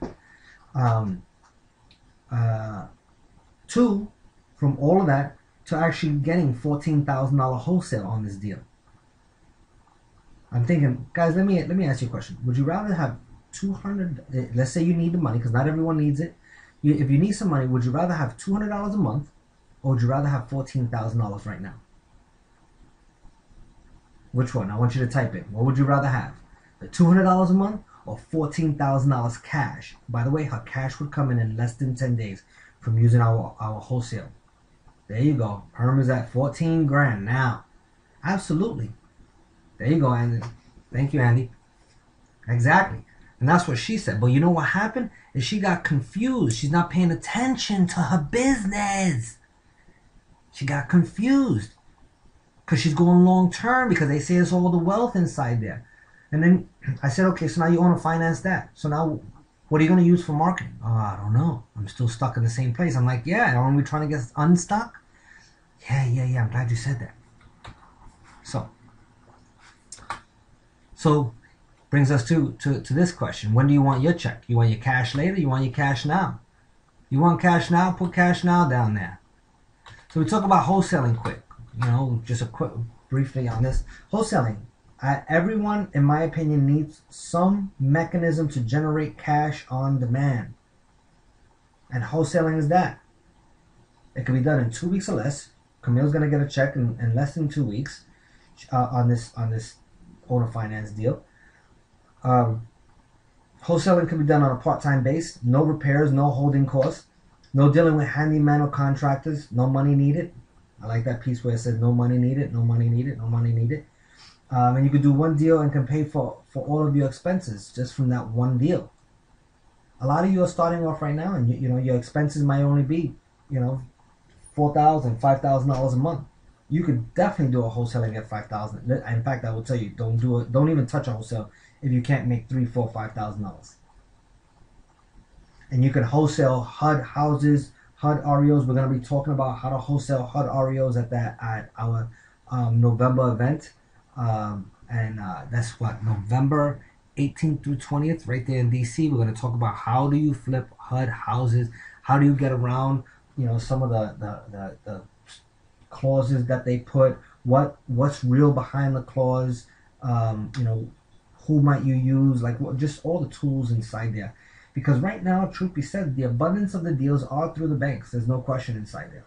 2, from all of that to actually getting $14,000 wholesale on this deal. I'm thinking, guys, let me ask you a question. Would you rather have 200? Let's say you need the money because not everyone needs it. If you need some money, would you rather have $200 a month, or would you rather have $14,000 right now? Which one? I want you to type in. What would you rather have? The $200 a month or $14,000 cash? By the way, her cash would come in less than 10 days from using our wholesale. There you go. Herm is at 14 grand now. Absolutely. There you go, Andy. Thank you, Andy. Exactly. And that's what she said. But you know what happened? Is she got confused. She's not paying attention to her business. She got confused. Because she's going long term because they say there's all the wealth inside there. And then I said, okay, so now you want to finance that. So now what are you going to use for marketing? Oh, I don't know. I'm still stuck in the same place. I'm like, yeah, aren't we trying to get unstuck? Yeah. I'm glad you said that. So brings us to this question. When do you want your check? You want your cash later? You want your cash now? You want cash now? Put cash now down there. So we talk about wholesaling quick. Just a briefly on this. Wholesaling. Everyone, in my opinion, needs some mechanism to generate cash on demand. And wholesaling is that. It can be done in 2 weeks or less. Camille's going to get a check in less than 2 weeks on this owner finance deal. Wholesaling can be done on a part-time base. No repairs, no holding costs. No dealing with handyman or contractors. No money needed. I like that piece where it says no money needed, no money needed, no money needed. And you can do one deal and can pay for all of your expenses just from that one deal. A lot of you are starting off right now, and you know your expenses might only be, $4,000, $5,000 a month. You could definitely do a wholesale and get $5,000. In fact, I will tell you, don't do it. Don't even touch a wholesale if you can't make $3,000, $4,000, $5,000. And you can wholesale HUD houses, HUD REOs. We're going to be talking about how to wholesale HUD REOs at our November event. That's what, November 18th through 20th, right there in DC. We're going to talk about how do you flip HUD houses, how do you get around, some of the clauses that they put, what's real behind the clause, who might you use, just all the tools inside there. Because right now, truth be said, the abundance of the deals are through the banks. There's no question inside there.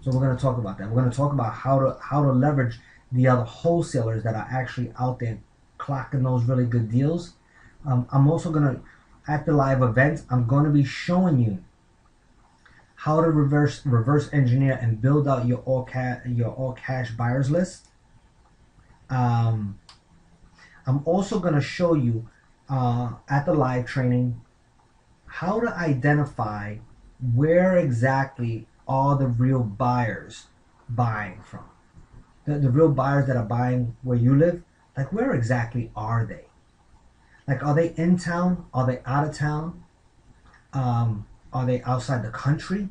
So we're going to talk about that. We're going to talk about how to leverage the other wholesalers that are actually out there clocking those really good deals. I'm also going to, at the live event, I'm going to be showing you how to reverse engineer and build out your all cash buyers list. I'm also going to show you at the live training how to identify where exactly are the real buyers buying from. The real buyers that are buying where you live, where exactly are they? Are they in town? Are they out of town? Are they outside the country?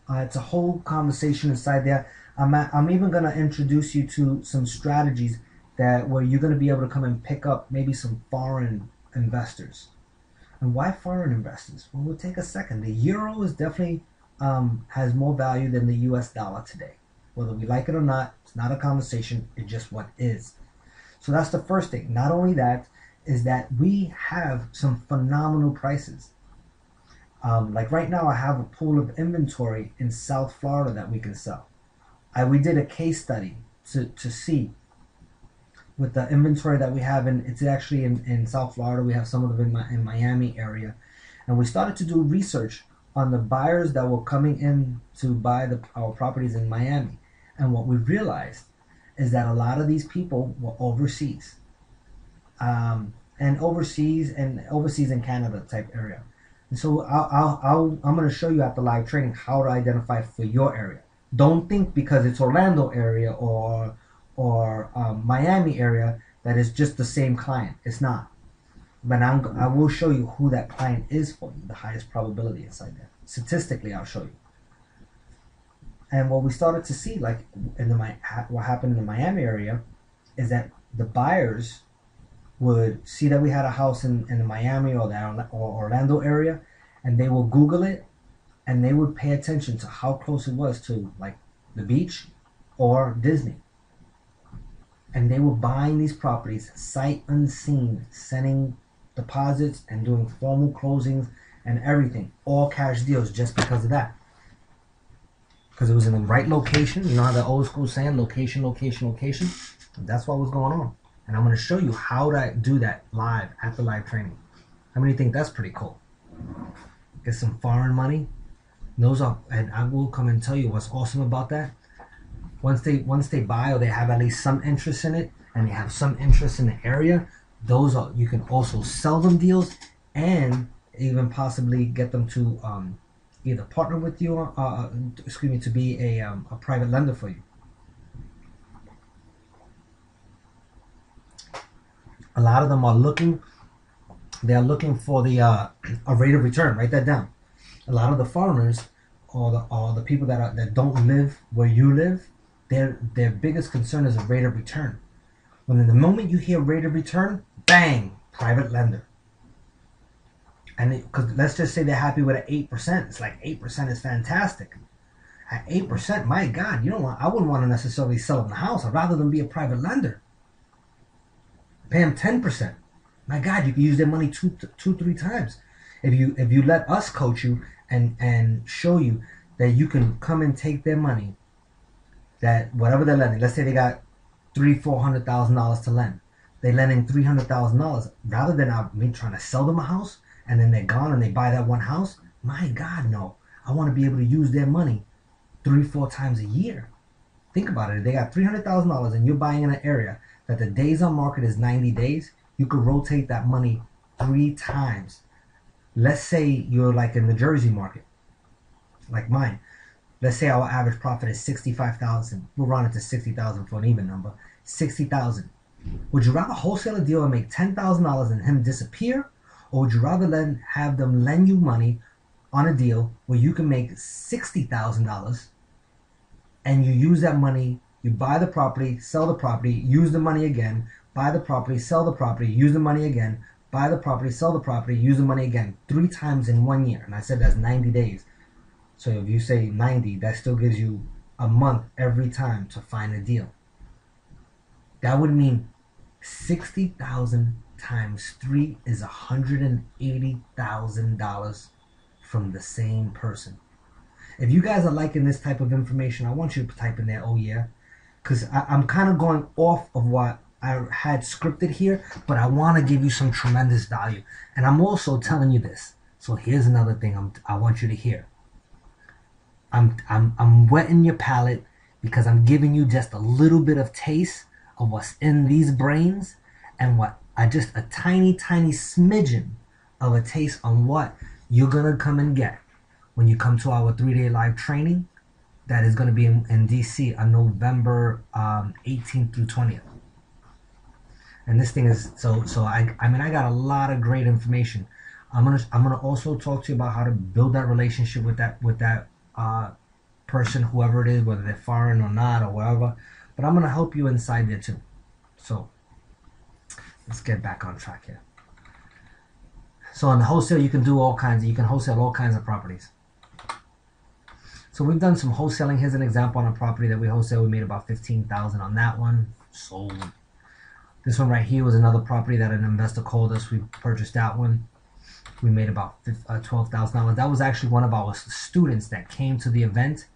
It's a whole conversation inside there. I'm even going to introduce you to some strategies where you're going to be able to come and pick up maybe some foreign investors. And why foreign investors? Well, we'll take a second. The euro is definitely has more value than the US dollar today. Whether we like it or not, it's not a conversation. It's just what is. So that's the first thing. Not only that, is that we have some phenomenal prices. Right now, I have a pool of inventory in South Florida that we can sell. We did a case study to see with the inventory that we have, and it's actually in South Florida. We have some of them in Miami area, and we started to do research on the buyers that were coming in to buy our properties in Miami. And what we realized is that a lot of these people were overseas, and overseas in Canada type area. And so I'm going to show you at the live training how to identify for your area. Don't think because it's Orlando area or Miami area that it's just the same client. It's not. But I will show you who that client is for you, the highest probability inside there. Statistically, I'll show you. And what we started to see, what happened in the Miami area, is that the buyers would see that we had a house in the Miami or Orlando area, and they will Google it, and they would pay attention to how close it was to the beach or Disney. And they were buying these properties sight unseen, sending deposits and doing formal closings and everything, all cash deals, just because of that. Because it was in the right location. You know how the old school saying, location, location, location? And that's what was going on. And I'm going to show you how to do that live at the live training. How many think that's pretty cool? Get some foreign money. And I will come and tell you what's awesome about that. Once they buy, or they have at least some interest in it, and they have some interest in the area, you can also sell them deals, and even possibly get them to either partner with you, or to be a private lender for you. A lot of them are looking for the a rate of return. Write that down. A lot of the foreigners or the people that don't live where you live, their biggest concern is a rate of return. When in the moment you hear rate of return, bang, private lender. And because let's just say they're happy with an 8%, it's like 8% is fantastic. At 8%, my God, you don't want. I wouldn't want to necessarily sell them the house. I'd rather them be a private lender. Pay them 10%. My God, you can use their money two, 3 times. If you let us coach you and show you that you can come and take their money, that whatever they're lending, let's say they got $300,000-400,000 to lend, they lending $300,000. Rather than me trying to sell them a house and then they're gone and they buy that one house, my God, no. I want to be able to use their money 3-4 times a year. Think about it. If they got $300,000 and you're buying in an area that the days on market is 90 days, you could rotate that money 3 times. Let's say you're like in the Jersey market, like mine. Let's say our average profit is 65,000. We'll round it to 60,000 for an even number. 60,000. Would you rather wholesale a deal and make $10,000 and him disappear, or would you rather have them lend you money on a deal where you can make $60,000 and you use that money, you buy the property, sell the property, use the money again, buy the property, sell the property, use the money again, buy the property, sell the property, use the money again, 3 times in 1 year? And I said that's 90 days. So if you say 90, that still gives you a month every time to find a deal. That would mean 60,000 times 3 is $180,000 from the same person. If you guys are liking this type of information, I want you to type in there, oh yeah, because I'm kind of going off of what I had scripted here, but I want to give you some tremendous value. And I'm also telling you this. So here's another thing I want you to hear. I'm wetting your palate because I'm giving you just a little bit of taste of what's in these brains, and what just a tiny smidgen of a taste on what you're gonna come and get when you come to our 3-day live training that is going to be in DC on November 18th through 20th. And this thing is so I mean, I got a lot of great information. I'm gonna also talk to you about how to build that relationship with that person, whoever it is, whether they're foreign or not or whatever. But I'm gonna help you inside there too. So let's get back on track here. So in the wholesale, you can do all kinds. You can wholesale all kinds of properties. So we've done some wholesaling. Here's an example on a property that we wholesale. We made about $15,000 on that one. Sold. This one right here was another property that an investor called us. We purchased that one. We made about $12,000. That was actually one of our students that came to the event.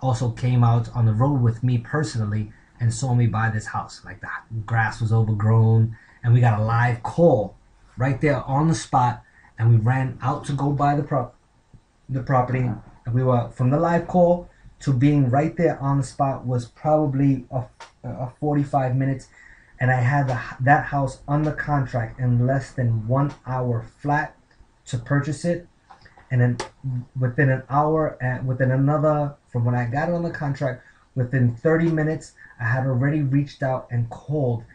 Also came out on the road with me personally and saw me buy this house. Like the grass was overgrown, and we got a live call right there on the spot, and we ran out to go buy the property. And we were from the live call to being right there on the spot was probably a 45 minutes, and I had that house under contract in less than 1 hour flat to purchase it. And then within an hour, and within another, from when I got it on the contract, within 30 minutes, I had already reached out and called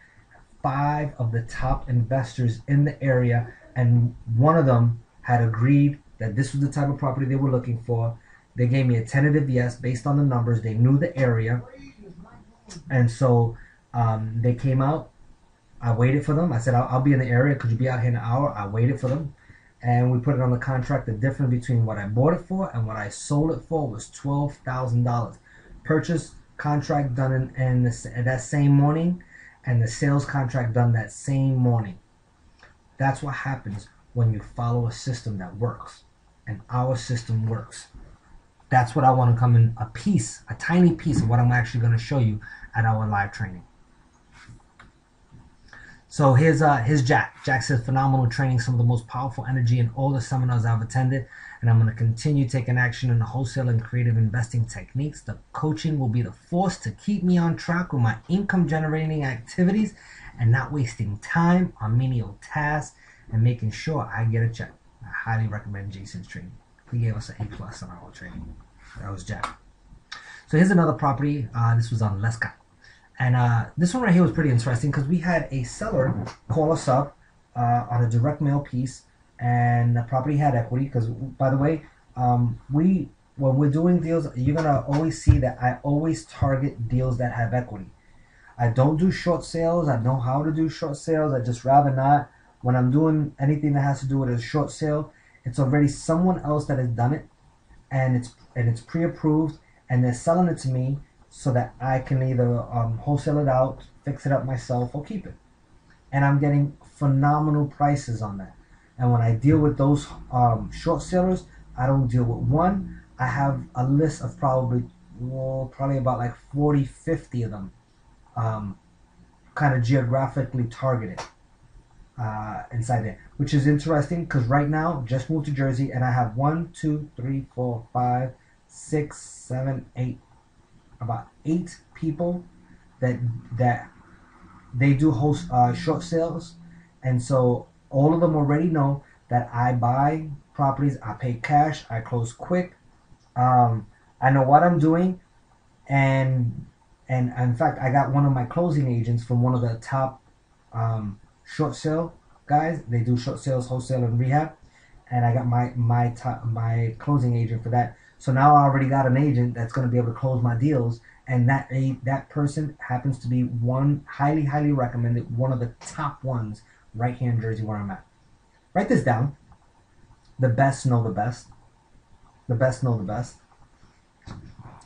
5 of the top investors in the area, and one of them had agreed that this was the type of property they were looking for. They gave me a tentative yes based on the numbers. They knew the area, and so they came out. I waited for them. I said, I'll be in the area. Could you be out here in an hour? I waited for them, and we put it on the contract. The difference between what I bought it for and what I sold it for was $12,000. Purchase contract done in that same morning, and the sales contract done that same morning. That's what happens when you follow a system that works, and our system works. That's what I want to come in a tiny piece of what I'm actually going to show you at our live training. So here's Jack. Jack says, phenomenal training, some of the most powerful energy in all the seminars I've attended, and I'm going to continue taking action in the wholesale and creative investing techniques. The coaching will be the force to keep me on track with my income generating activities and not wasting time on menial tasks and making sure I get a check. I highly recommend Jason's training. He gave us an A+ on our training. That was Jack. So here's another property. This was on Lescott. And this one right here was pretty interesting because we had a seller call us up on a direct mail piece, and the property had equity. Because, by the way, when we're doing deals, you're going to always see that I always target deals that have equity. I don't do short sales. I know how to do short sales. I just rather not. When I'm doing anything that has to do with a short sale, it's already someone else that has done it, and it's pre-approved, and they're selling it to me so that I can either wholesale it out, fix it up myself, or keep it. And I'm getting phenomenal prices on that. And when I deal with those short sellers, I don't deal with one. I have a list of probably about like 40, 50 of them, kind of geographically targeted inside there, which is interesting because right now just moved to Jersey and I have 1, 2, 3, 4, 5, 6, 7, 8, about 8 people that they do host short sales, and so all of them already know that I buy properties, I pay cash, I close quick. I know what I'm doing, and in fact, I got one of my closing agents from one of the top short sale guys. They do short sales, wholesale, and rehab, and I got my closing agent for that. So now I already got an agent that's going to be able to close my deals, and that person happens to be one highly recommended, one of the top ones right here in Jersey where I'm at. Write this down. The best know the best. The best know the best.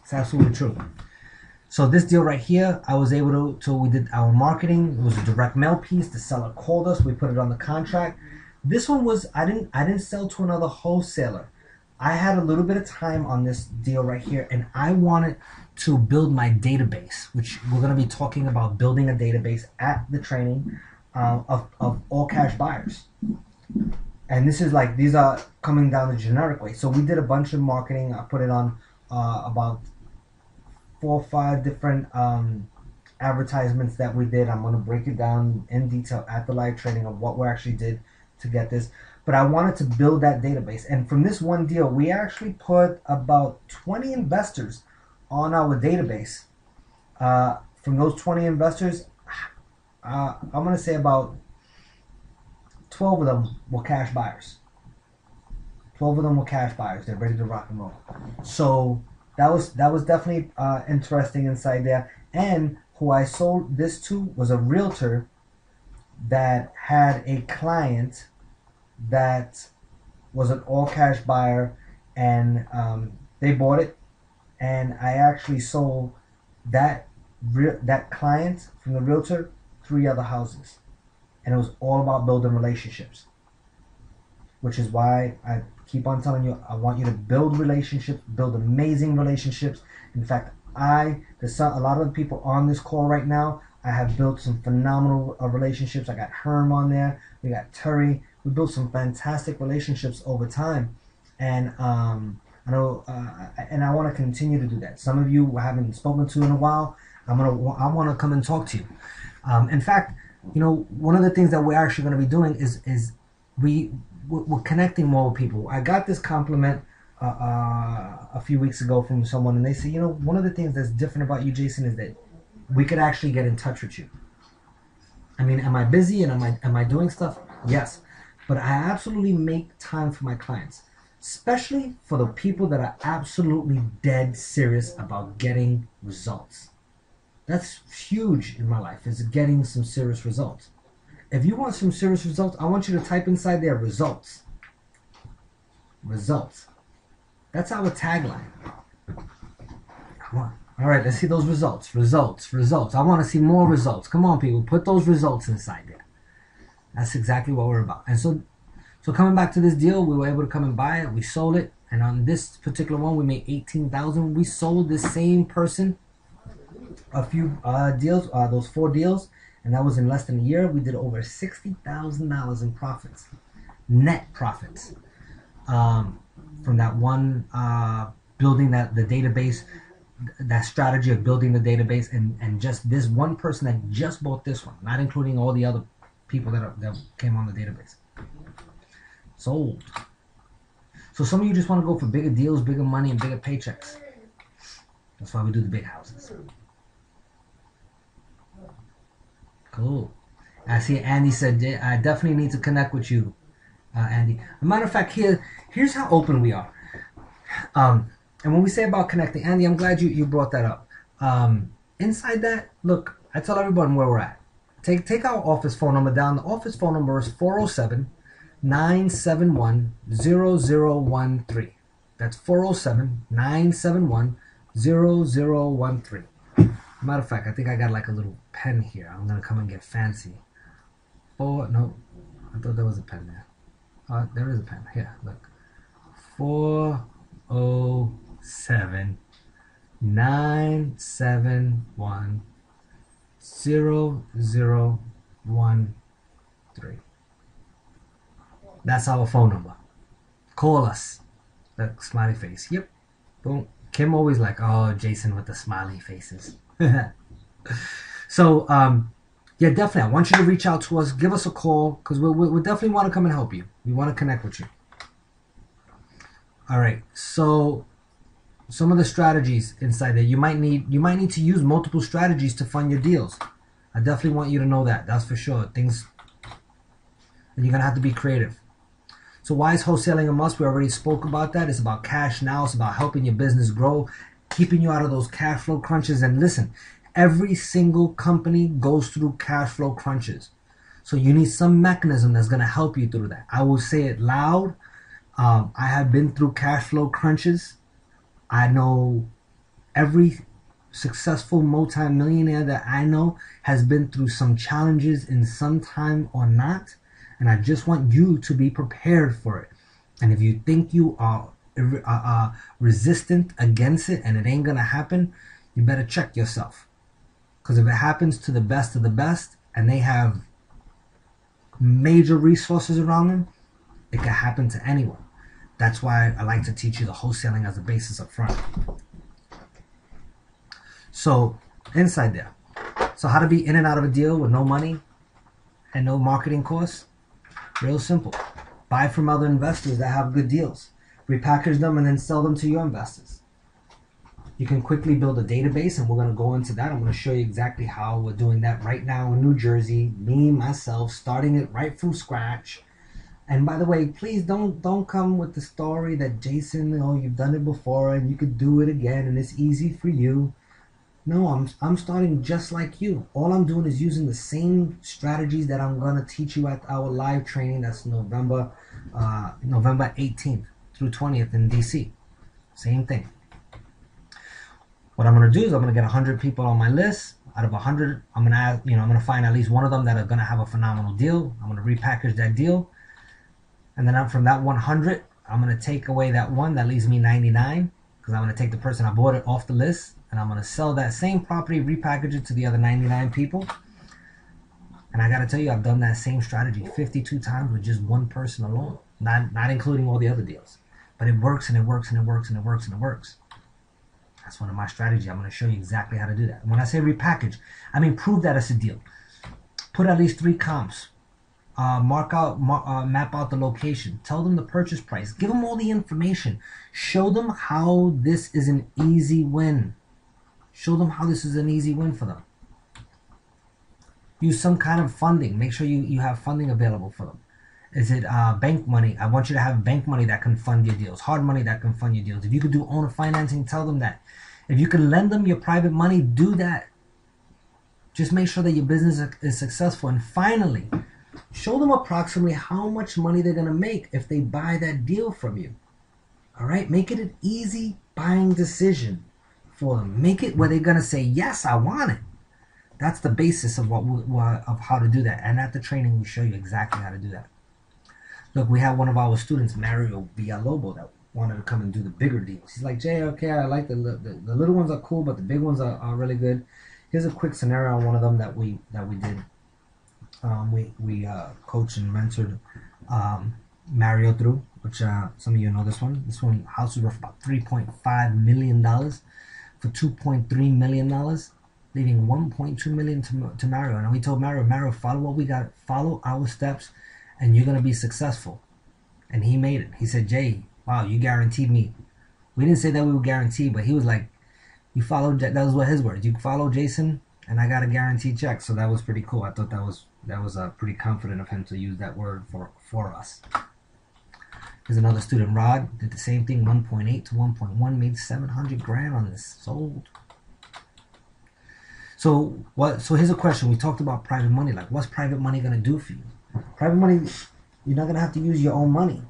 It's absolutely true. So this deal right here, I was able to we did our marketing. It was a direct mail piece. The seller called us. We put it on the contract. This one was, I didn't sell to another wholesaler. I had a little bit of time on this deal right here, and I wanted to build my database, which we're going to be talking about building a database at the training of all cash buyers. And this is like, these are coming down the generic way. So we did a bunch of marketing. I put it on about 4 or 5 different advertisements that we did. I'm going to break it down in detail at the live training of what we actually did to get this. But I wanted to build that database. And from this one deal, we actually put about 20 investors on our database. From those 20 investors, I'm going to say about 12 of them were cash buyers. 12 of them were cash buyers. They're ready to rock and roll. So that was definitely interesting inside there. And who I sold this to was a realtor that had a client that was an all cash buyer, and they bought it, and I actually sold that client from the realtor 3 other houses, and it was all about building relationships, which is why I keep on telling you, I want you to build relationships, build amazing relationships. In fact, there's a lot of the people on this call right now, I have built some phenomenal relationships. I got Herm on there, we got Terry. We built some fantastic relationships over time, and I know, and I want to continue to do that. Some of you I haven't spoken to in a while. I want to come and talk to you. In fact, you know, one of the things that we're actually going to be doing is we're connecting more with people. I got this compliment a few weeks ago from someone, and they say, you know, one of the things that's different about you, Jason, is that we could actually get in touch with you. I mean, am I busy and am I doing stuff? Yes. But I absolutely make time for my clients, especially for the people that are absolutely dead serious about getting results. That's huge in my life, is getting some serious results. If you want some serious results, I want you to type inside there results. Results. That's our tagline. Come on. All right, let's see those results. Results. Results. I want to see more results. Come on, people. Put those results inside there. That's exactly what we're about. And so coming back to this deal, we were able to come and buy it. We sold it. And on this particular one, we made $18,000. We sold the same person a few deals, those 4 deals. And that was in less than a year. We did over $60,000 in profits, net profits, from that one building the database, that strategy of building the database, and just this one person that just bought this one, not including all the other people that came on the database. Sold. So some of you just want to go for bigger deals, bigger money, and bigger paychecks. That's why we do the big houses. Cool. I see Andy said, I definitely need to connect with you, Andy. As a matter of fact, here's how open we are. And when we say about connecting, Andy, I'm glad you brought that up. Inside that, look, I tell everyone where we're at. Take our office phone number down. The office phone number is 407-971-0013. That's 407-971-0013. Matter of fact, I think I got like a little pen here. I'm gonna come and get fancy. Oh no, I thought there was a pen there. There is a pen. Here, look. 407-971-0013. That's our phone number. Call us. The smiley face. Yep. Boom. Kim always like, oh, Jason with the smiley faces. So, yeah, definitely. I want you to reach out to us. Give us a call because we definitely want to come and help you. We want to connect with you. All right. So, some of the strategies inside there, you might need to use multiple strategies to fund your deals. I definitely want you to know that. That's for sure. And you're gonna have to be creative. So why is wholesaling a must? We already spoke about that. It's about cash now. It's about helping your business grow, keeping you out of those cash flow crunches. And listen, every single company goes through cash flow crunches. So you need some mechanism that's going to help you through that. I will say it loud. I have been through cash flow crunches. I know every successful multimillionaire that I know has been through some challenges in some time or not. And I just want you to be prepared for it. And if you think you are resistant against it and it ain't going to happen, you better check yourself. Because if it happens to the best of the best and they have major resources around them, it can happen to anyone. That's why I like to teach you the wholesaling as a basis up front. So, inside there. So how to be in and out of a deal with no money and no marketing costs? Real simple. Buy from other investors that have good deals. Repackage them and then sell them to your investors. You can quickly build a database, and we're going to go into that. I'm going to show you exactly how we're doing that right now in New Jersey. Me, myself, starting it right from scratch. And by the way, please don't come with the story that Jason, oh, you've done it before and you could do it again and it's easy for you. No, I'm starting just like you. All I'm doing is using the same strategies that I'm going to teach you at our live training. That's November 18th through 20th in DC. Same thing. What I'm going to do is I'm going to get 100 people on my list. Out of 100, I'm going to find at least one of them that are going to have a phenomenal deal. I'm going to repackage that deal. And then from that 100, I'm going to take away that one. That leaves me 99 because I'm going to take the person I bought it off the list. And I'm going to sell that same property, repackage it to the other 99 people. And I got to tell you, I've done that same strategy 52 times with just one person alone. Not including all the other deals. But it works and it works and it works and it works and it works. That's one of my strategies. I'm going to show you exactly how to do that. And when I say repackage, I mean prove that it's a deal. Put at least 3 comps. Map out the location. Tell them the purchase price. Give them all the information. Show them how this is an easy win. Show them how this is an easy win for them. Use some kind of funding. Make sure you have funding available for them. Is it bank money? I want you to have bank money that can fund your deals. Hard money that can fund your deals. If you could do owner financing, tell them that. If you can lend them your private money, do that. Just make sure that your business is successful. And finally, show them approximately how much money they're going to make if they buy that deal from you. All right? Make it an easy buying decision for them. Make it where they're going to say, yes, I want it. That's the basis of of how to do that. And at the training, we show you exactly how to do that. Look, we have one of our students, Mario Villalobos, that wanted to come and do the bigger deals. He's like, Jay, okay, I like the little ones are cool, but the big ones are really good. Here's a quick scenario on one of them that we did. We coached and mentored Mario through, which some of you know this one. This one house was worth about $3.5 million for $2.3 million, leaving $1.2 million to Mario. And we told Mario, follow what we got, follow our steps, and you're gonna be successful. And he made it. He said, Jay, wow, you guaranteed me. We didn't say that we were guaranteed, but he was like, you followed. That was what his words. You follow Jason, and I got a guaranteed check. So that was pretty cool. I thought that was pretty confident of him to use that word for us. There's another student, Rod, did the same thing, 1.8 to 1.1, made 700 grand on this, sold. So here's a question. We talked about private money. Like, what's private money gonna do for you? Private money, you're not gonna have to use your own money.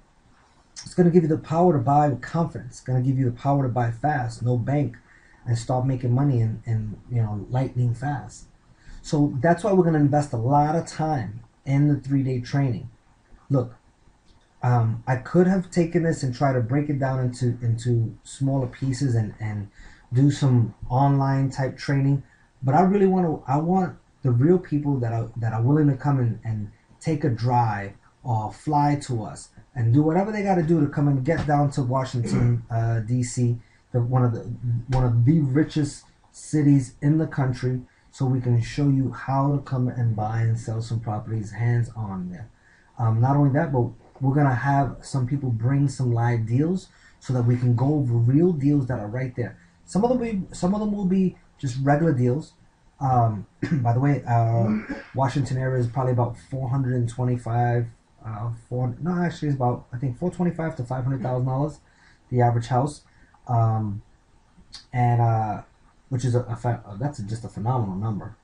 It's going to give you the power to buy with confidence. It's going to give you the power to buy fast, no bank, and start making money in lightning fast. So that's why we're going to invest a lot of time in the 3-day training. Look, I could have taken this and tried to break it down into smaller pieces and do some online type training, but I want the real people that are willing to come and take a drive or fly to us and do whatever they got to do to come and get down to Washington, D.C., one of the richest cities in the country, so we can show you how to come and buy and sell some properties hands on there. Not only that, but we're gonna have some people bring some live deals so that we can go over real deals that are right there. Some of them will be just regular deals. By the way, Washington area is probably about 425. It's about, I think, $425 to $500,000, the average house, and which is that's just a phenomenal number,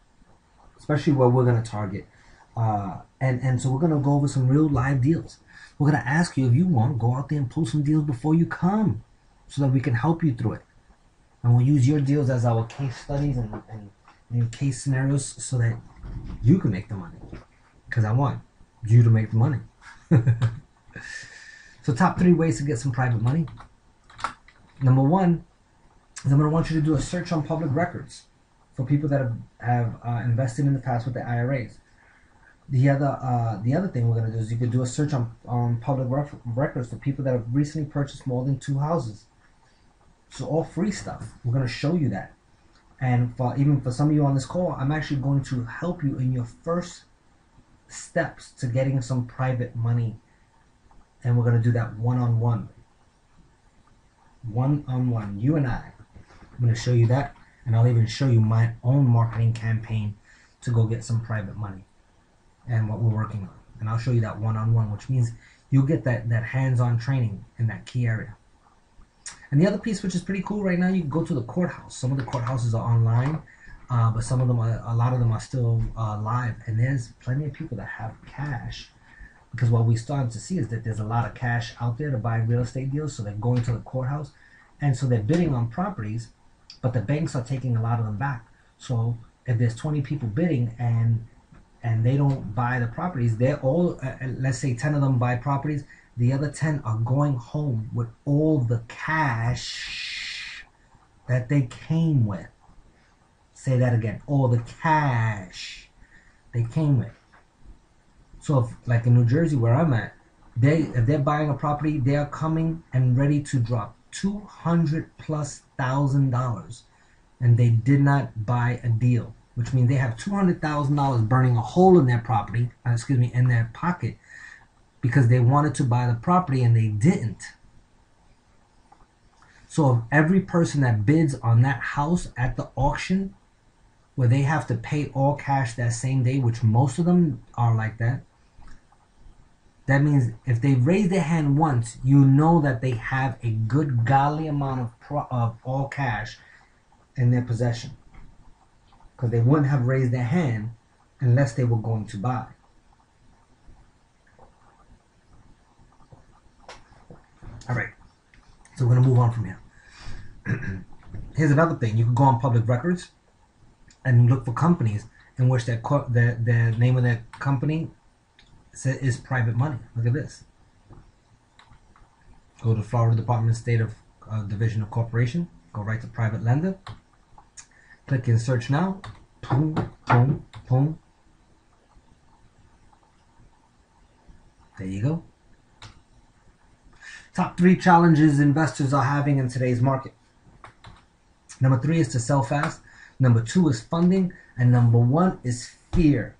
especially where we're gonna target. And so we're gonna go over some real live deals. We're gonna ask you if you want to go out there and pull some deals before you come, so that we can help you through it. And we'll use your deals as our case studies and case scenarios so that you can make the money. Because I want you to make the money. So top 3 ways to get some private money. Number 1 is I'm going to want you to do a search on public records for people that have invested in the past with the IRAs. The other thing we're going to do is you could do a search on public records for people that have recently purchased more than 2 houses. So all free stuff. We're going to show you that. And even for some of you on this call, I'm actually going to help you in your first steps to getting some private money. And we're going to do that one-on-one. One-on-one. You and I. I'm going to show you that. And I'll even show you my own marketing campaign to go get some private money and what we're working on. And I'll show you that one-on-one, which means you'll get that hands-on training in that key area. And the other piece, which is pretty cool right now, you can go to the courthouse. Some of the courthouses are online, but some of them a lot of them are still live. And there's plenty of people that have cash, because what we're starting to see is that there's a lot of cash out there to buy real estate deals. So they're going to the courthouse, and so they're bidding on properties, but the banks are taking a lot of them back. So if there's 20 people bidding and they don't buy the properties, they're all, let's say 10 of them buy properties, the other 10 are going home with all the cash that they came with. Say that again. All the cash they came with. So if, like in New Jersey where I'm at, if they're buying a property, they are coming and ready to drop $200,000+, and they did not buy a deal, which means they have $200,000 burning a hole in their property, in their pocket, because they wanted to buy the property and they didn't. So if every person that bids on that house at the auction, where they have to pay all cash that same day, which most of them are like that, that means if they raise their hand once, you know that they have a good godly amount of all cash in their possession, because they wouldn't have raised their hand unless they were going to buy. All right, so we're going to move on from here. Here's another thing. You can go on public records and look for companies in which the name of their company is private money. Look at this. Go to Florida Department of State of Division of Corporation. Go right to private lender. Click in search now. Boom, boom, boom. There you go. Top 3 challenges investors are having in today's market. Number 3 is to sell fast. Number 2 is funding. And number 1 is fear.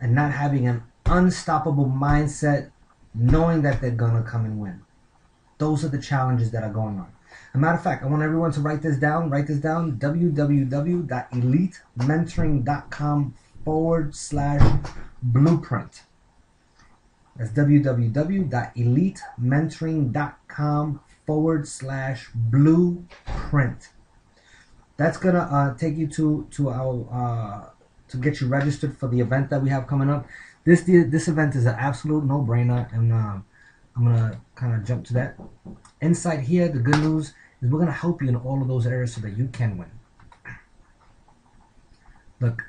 And not having an unstoppable mindset, knowing that they're going to come and win. Those are the challenges that are going on. As a matter of fact, I want everyone to write this down. www.elitementoring.com/blueprint. That's www.elitementoring.com/blueprint. That's gonna take you to our to get you registered for the event that we have coming up. This event is an absolute no-brainer, and I'm gonna kind of jump to that. Inside here, the good news is we're gonna help you in all of those areas so that you can win. Look,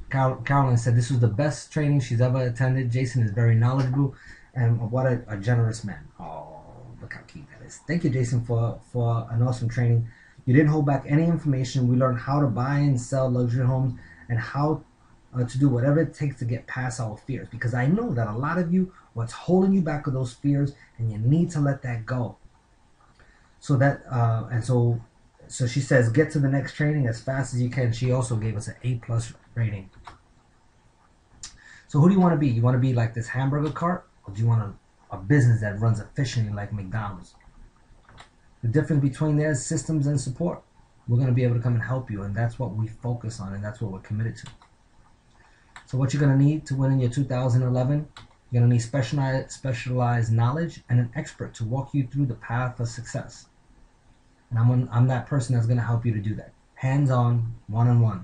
Carolyn said this was the best training she's ever attended. Jason is very knowledgeable, and what a generous man. Oh, look how cute that is. Thank you, Jason, for an awesome training. You didn't hold back any information. We learned how to buy and sell luxury homes and how to do whatever it takes to get past our fears. Because I know that a lot of you, what's holding you back are those fears, and you need to let that go. So that so she says, get to the next training as fast as you can. She also gave us an A+ rating. So who do you want to be? You want to be like this hamburger cart, or do you want a business that runs efficiently like McDonald's? The difference between there is systems and support. We're going to be able to come and help you, and that's what we focus on, and that's what we're committed to. So what you're going to need to win in your 2011, you're going to need specialized knowledge and an expert to walk you through the path of success. And I'm that person that's going to help you to do that. Hands-on, one-on-one.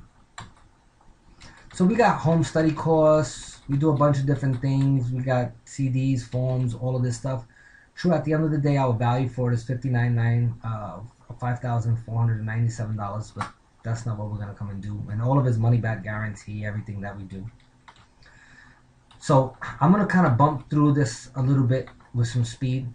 So we got home study course. We do a bunch of different things. We got CDs, forms, all of this stuff. True, at the end of the day, our value for it is $5,497, but that's not what we're going to come and do. And all of it's money back guarantee, everything that we do. So I'm going to kind of bump through this a little bit with some speed.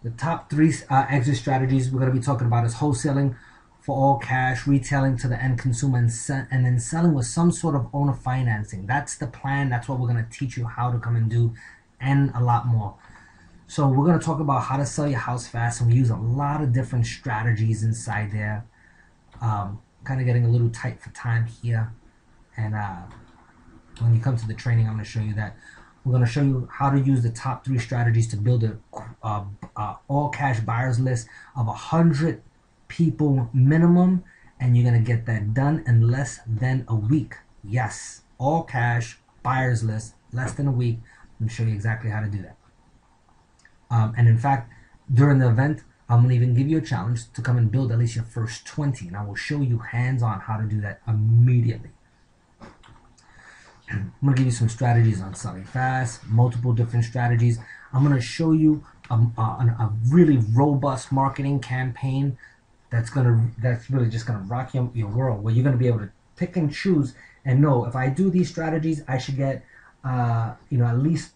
The top 3 exit strategies we're going to be talking about is wholesaling for all cash, retailing to the end consumer, and then selling with some sort of owner financing. That's the plan. That's what we're going to teach you how to come and do, and a lot more. So we're going to talk about how to sell your house fast, and we use a lot of different strategies inside there. Kind of getting a little tight for time here. And when you come to the training, I'm going to show you that. We're going to show you how to use the top 3 strategies to build a all-cash buyers list of 100 people minimum, and you're going to get that done in less than a week. Yes, all-cash buyers list, less than a week. I'm going to show you exactly how to do that. And in fact, during the event, I'm going to even give you a challenge to come and build at least your first 20, and I will show you hands-on how to do that immediately. I'm going to give you some strategies on selling fast, multiple different strategies. I'm going to show you a really robust marketing campaign that's really just going to rock your world, where you're going to be able to pick and choose and know, if I do these strategies, I should get at least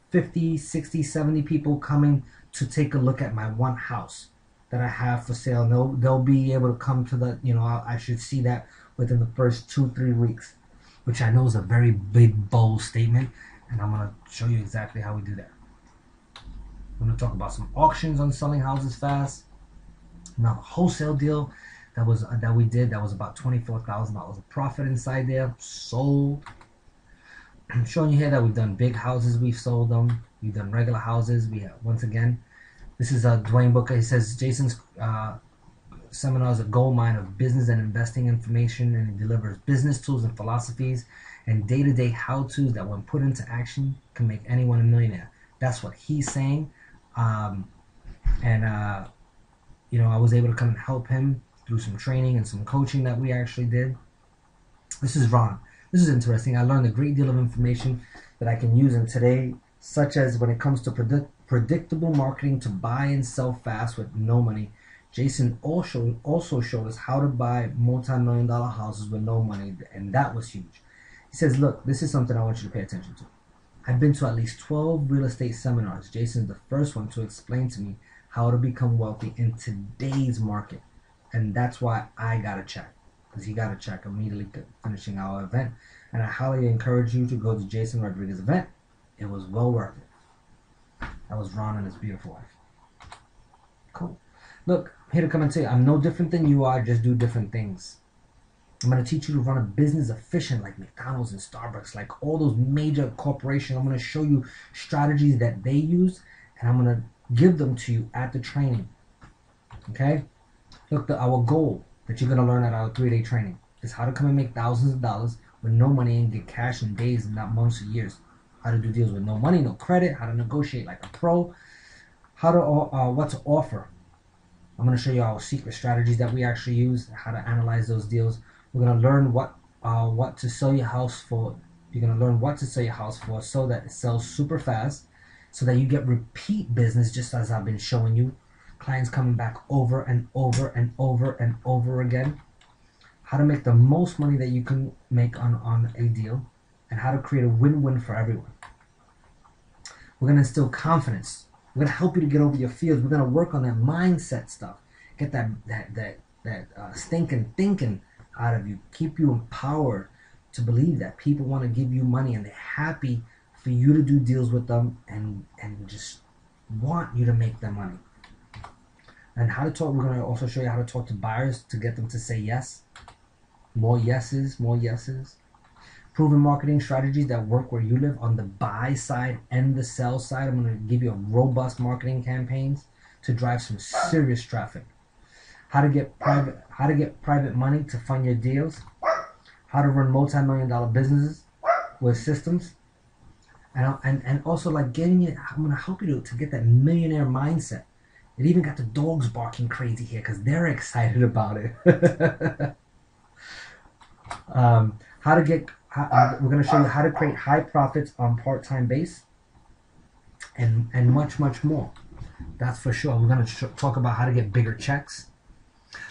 50, 60, 70 people coming to take a look at my one house that I have for sale. And they'll be able to come to the, I should see that within the first 2-3 weeks, which I know is a very big, bold statement, and I'm going to show you exactly how we do that. I'm going to talk about some auctions on selling houses fast. Now, a wholesale deal that we did that was about $24,000 of profit inside there, sold. I'm showing you here that we've done big houses, we've sold them. We've done regular houses. Once again, this is Dwayne Booker. He says Jason's seminar is a gold mine of business and investing information, and he delivers business tools and philosophies and day-to-day how-tos that, when put into action, can make anyone a millionaire. That's what he's saying. I was able to come and help him through some training and some coaching that we actually did. This is Ron. This is interesting. I learned a great deal of information that I can use in today, such as when it comes to predictable marketing to buy and sell fast with no money. Jason also showed us how to buy multi-million-dollar houses with no money, and that was huge. He says, look, this is something I want you to pay attention to. I've been to at least 12 real estate seminars. Jason's the first one to explain to me how to become wealthy in today's market, and that's why I got a check, because he got a check immediately finishing our event. And I highly encourage you to go to Jason Rodriguez's event. It was well worth it. That was Ron and his beautiful wife. Cool. Look, I'm here to come and tell you, I'm no different than you are, just do different things. I'm going to teach you to run a business efficient like McDonald's and Starbucks, like all those major corporations. I'm going to show you strategies that they use, and I'm going to give them to you at the training. Okay? Look, our goal that you're going to learn at our 3-day training is how to come and make thousands of dollars with no money and get cash in days and not months or years. How to do deals with no money, no credit, how to negotiate like a pro, how to what to offer. I'm going to show you our secret strategies that we actually use, how to analyze those deals. We're going to learn what to sell your house for. You're going to learn what to sell your house for so that it sells super fast. so that you get repeat business, just as I've been showing you. Clients coming back over and over and over and over again. How to make the most money that you can make on a deal, and how to create a win-win for everyone. We're going to instill confidence. We're going to help you to get over your fears. We're going to work on that mindset stuff. Get that stinking thinking out of you. Keep you empowered to believe that people want to give you money and they're happy for you to do deals with them and just want you to make them money. And how to talk. We're going to also show you how to talk to buyers to get them to say yes. More yeses, more yeses. Proven marketing strategies that work where you live on the buy side and the sell side. I'm going to give you a robust marketing campaigns to drive some serious traffic. How to get private money to fund your deals. How to run multi-million-dollar businesses with systems. And also like getting you, I'm going to help you to get that millionaire mindset. It even got the dogs barking crazy here because they're excited about it. We're going to show you how to create high profits on part-time base and much, much more. That's for sure. We're going to talk about how to get bigger checks.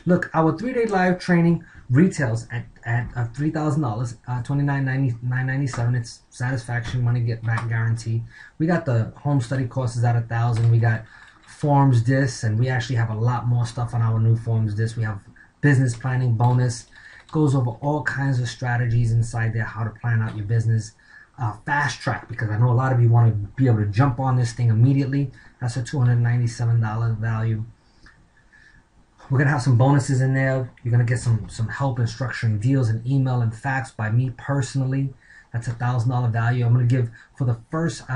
Look, our 3-day live training retails at $3,000, $29.97. It's satisfaction, money get back guarantee. We got the home study courses at $1,000. We got Forms Disc, and we actually have a lot more stuff on our new Forms Disc. We have business planning bonus. Goes over all kinds of strategies inside there, how to plan out your business. Fast track, because I know a lot of you want to be able to jump on this thing immediately. That's a $297 value. We're going to have some bonuses in there. You're going to get some help in structuring deals and email and fax by me personally. That's $1,000 value. I'm going to give for the first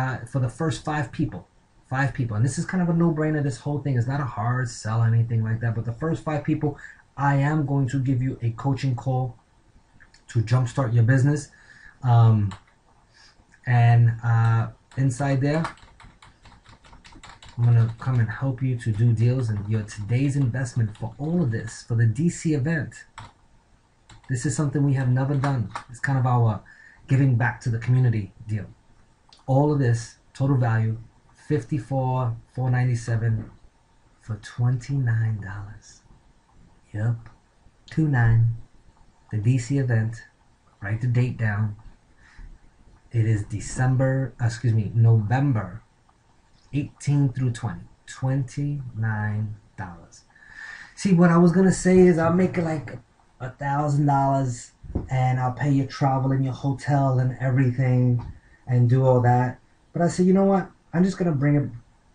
5 people. 5 people. And this is kind of a no-brainer. This whole thing is not a hard sell or anything like that. But the first 5 people, I am going to give you a coaching call to jumpstart your business. Inside there, I'm going to come and help you to do deals, and your today's investment for all of this, for the DC event. This is something we have never done. It's kind of our giving back to the community deal. All of this, total value, $54,497 for $29. Yep, 29. The DC event. Write the date down. It is November 18 through 20. $29. See, what I was gonna say is I'll make it like $1,000 and I'll pay your travel and your hotel and everything and do all that. But I said, you know what? I'm just gonna bring it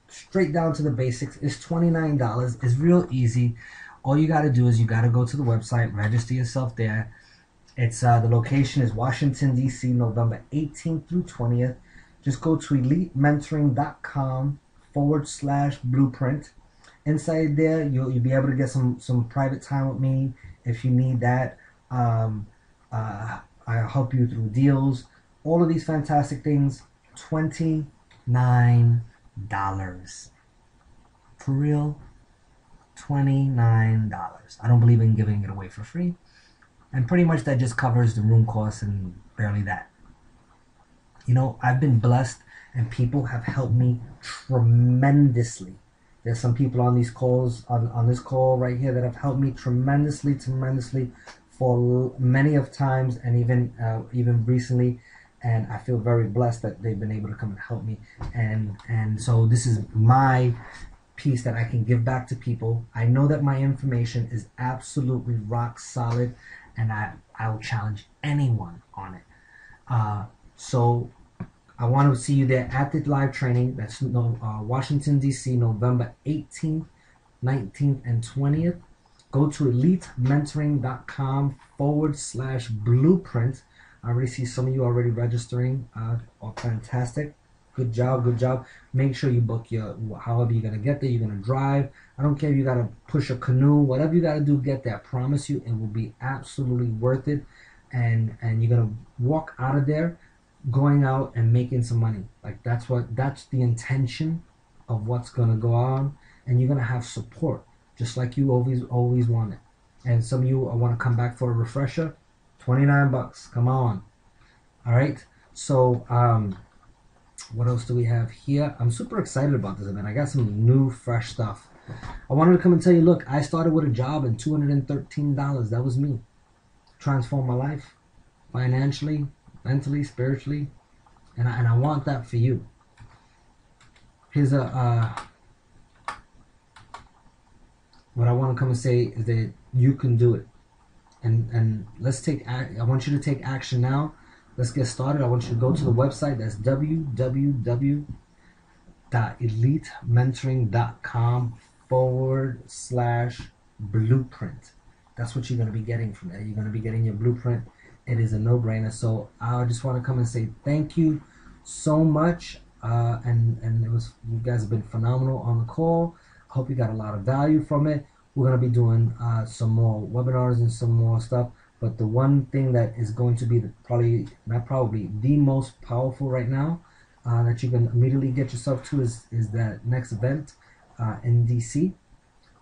straight down to the basics. It's $29. It's real easy. All you got to do is you got to go to the website, register yourself there. It's the location is Washington, D.C., November 18th through 20th. Just go to elitementoring.com/blueprint. Inside there, you'll be able to get some private time with me if you need that. I'll help you through deals. All of these fantastic things. $29. For real. $29. I don't believe in giving it away for free. And pretty much that just covers the room costs and barely that. You know, I've been blessed and people have helped me tremendously. There's some people on these calls, on this call right here, that have helped me tremendously for many of times, and even recently. And I feel very blessed that they've been able to come and help me. And so this is my piece that I can give back to people. I know that my information is absolutely rock solid, and I will challenge anyone on it. So I want to see you there at the live training. That's Washington, D.C., November 18th, 19th, and 20th. Go to elitementoring.com/blueprint. I already see some of you already registering. Oh, fantastic. Good job, good job. Make sure you book your, however you're going to get there. You're going to drive. I don't care if you got to push a canoe. Whatever you got to do, get there. I promise you it will be absolutely worth it. And you're going to walk out of there going out and making some money. Like that's the intention of what's going to go on. And you're going to have support, just like you always wanted. And some of you want to come back for a refresher. $29. Come on. All right. So, What else do we have here? I'm super excited about this event. I got some new, fresh stuff. I wanted to come and tell you, look, I started with a job and $213. That was me. Transformed my life financially, mentally, spiritually, and I want that for you. Here's what I want to come and say is that you can do it. And let's take. I want you to take action now. Let's get started. I want you to go to the website. That's www.elitementoring.com/blueprint. That's what you're going to be getting from there. You're going to be getting your blueprint. It is a no-brainer. So I just want to come and say thank you so much. And it was, you guys have been phenomenal on the call. I hope you got a lot of value from it. We're going to be doing some more webinars and some more stuff. But the one thing that is going to be the the most powerful right now that you can immediately get yourself to is that next event in DC.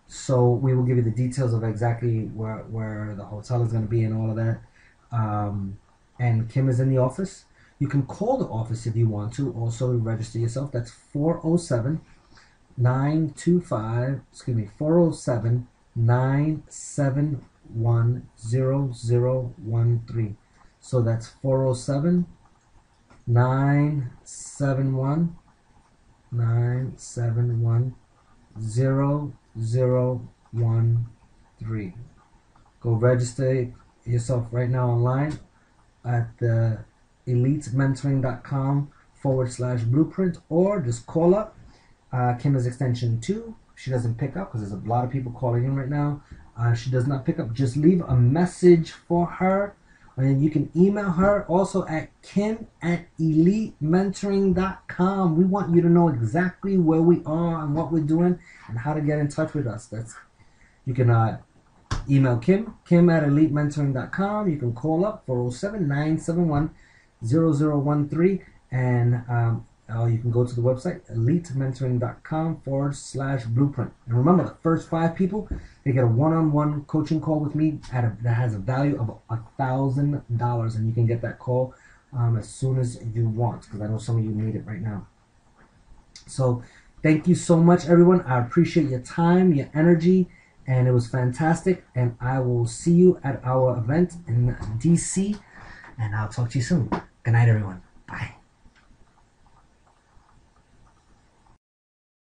So we will give you the details of exactly where the hotel is going to be and all of that. And Kim is in the office. You can call the office if you want to also register yourself. That's 407-971-0013. So that's 407-971-0013. Go register yourself right now online at the elitementoring.com/blueprint, or just call up. Kim is extension 2. She doesn't pick up because there's a lot of people calling in right now. She does not pick up. Just leave a message for her, and you can email her also at kim@elitementoring.com. We want you to know exactly where we are and what we're doing and how to get in touch with us. You can email kim@elitementoring.com. You can call up 407-971-0013, and you can go to the website elitementoring.com/blueprint. And remember, the first 5 people, they get a one-on-one coaching call with me that has a value of $1,000, and you can get that call as soon as you want, because I know some of you need it right now. So thank you so much, everyone. I appreciate your time, your energy, and it was fantastic. And I will see you at our event in DC, and I'll talk to you soon. Good night, everyone. Bye.